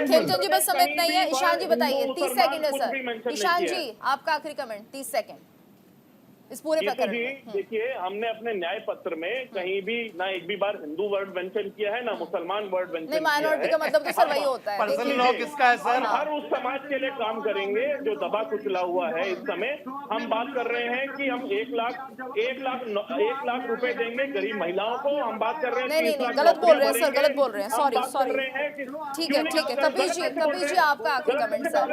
A: खेमचंद जी बस समय इतना ही है। ईशान जी बताइए, 30 सेकंड है सर। ईशान जी आपका आखिरी कमेंट 30 सेकंड इस पूरे प्रकरण में।
J: देखिए, हमने अपने न्याय पत्र में कहीं भी ना एक भी बार हिंदू वर्ड मेंशन किया है, ना मुसलमान वर्ड मेंशन किया है।
A: माइनॉरिटी का मतलब तो सर वही होता है।
L: पर्सनल लॉ किसका है सर?
J: हर उस समाज के लिए काम करेंगे जो दबा कुचला हुआ है। इस समय हम बात कर रहे हैं कि हम 1 लाख रुपए देंगे गरीब महिलाओं को। हम बात कर रहे हैं
A: नहीं, गलत बोल रहे हैं सर, गलत बोल रहे हैं। सॉरी। ठीक है, ठीक है। कपिल जी आपका आखिरी comment sir.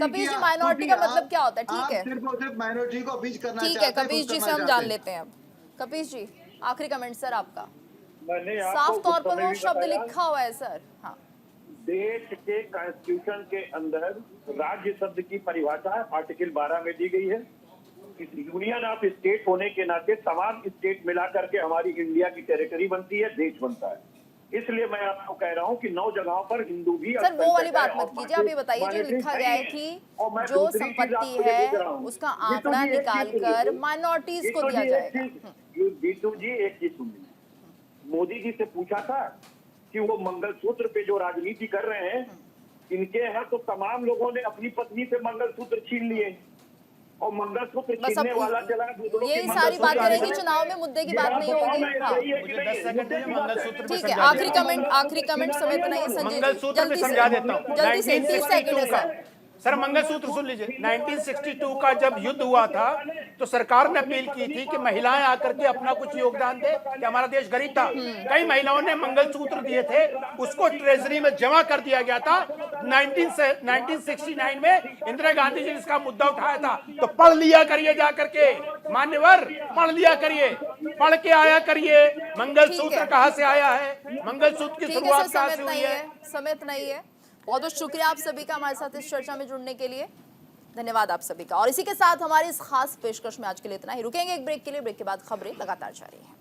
A: Kapil ji minority का मतलब क्या होता है? ठीक है,
H: सिर्फ माइनॉरिटी को बीच करना
A: ठीक है। कपिल जी से हम जान लेते हैं अब। कपिल जी आखिरी कमेंट सर आपका। साफ तौर पर वो शब्द लिखा हुआ है सर। हाँ,
K: देश के कॉन्स्टिट्यूशन के अंदर राज्य शब्द की परिभाषा आर्टिकल 12 में दी गई है। इस यूनियन ऑफ स्टेट होने के नाते तमाम स्टेट मिला करके हमारी इंडिया की टेरिटरी बनती है, देश बनता है। इसलिए मैं आपको कह रहा हूँ कि 9 जगहों पर हिंदू भी
A: सर वो वाली बात मत कीजिए। आप ये बताइए, जो लिखा गया है कि जो संपत्ति है उसका आंकड़ा निकाल कर माइनॉरिटीज को दिया जाएगा।
K: जीतू जी एक चीज सुनिए, मोदी जी से पूछा था कि वो मंगलसूत्र पे जो राजनीति कर रहे हैं, इनके यहाँ तो तमाम लोगों ने अपनी पत्नी से मंगलसूत्र छीन लिए और मंगलसूत्र छीनने वाला चला।
A: ये सारी बातें रहेगी, चुनाव में मुद्दे की बात नहीं होगी।
L: मुझे 10 सेकंड दीजिए, मंगलसूत्र पे
A: ठीक है,
L: समझा
A: आखिरी कमेंट समेत नहीं संजय,
L: मंगलसूत्र पे समझा देता हूँ।
A: जल्दी से 30 सेकंड है सर।
L: सर मंगलसूत्र सुन लीजिए। 1962 का जब युद्ध हुआ था तो सरकार ने अपील की थी कि महिलाएं आकर के अपना कुछ योगदान दे, कि हमारा देश गरीब था। कई महिलाओं ने मंगलसूत्र दिए थे, उसको ट्रेजरी में जमा कर दिया गया था। 1969 में इंदिरा गांधी जी ने इसका मुद्दा उठाया था। तो पढ़ लिया करिए जा करके, मान्यवर पढ़ लिया करिए, पढ़ के आया करिए मंगलसूत्र कहाँ से आया है, मंगलसूत्र की शुरुआत कहाँ से हुई है।
A: समेत नहीं है। बहुत बहुत शुक्रिया आप सभी का हमारे साथ इस चर्चा में जुड़ने के लिए। धन्यवाद आप सभी का। और इसी के साथ हमारी इस खास पेशकश में आज के लिए इतना ही। रुकेंगे एक ब्रेक के लिए। ब्रेक के बाद खबरें लगातार जारी हैं।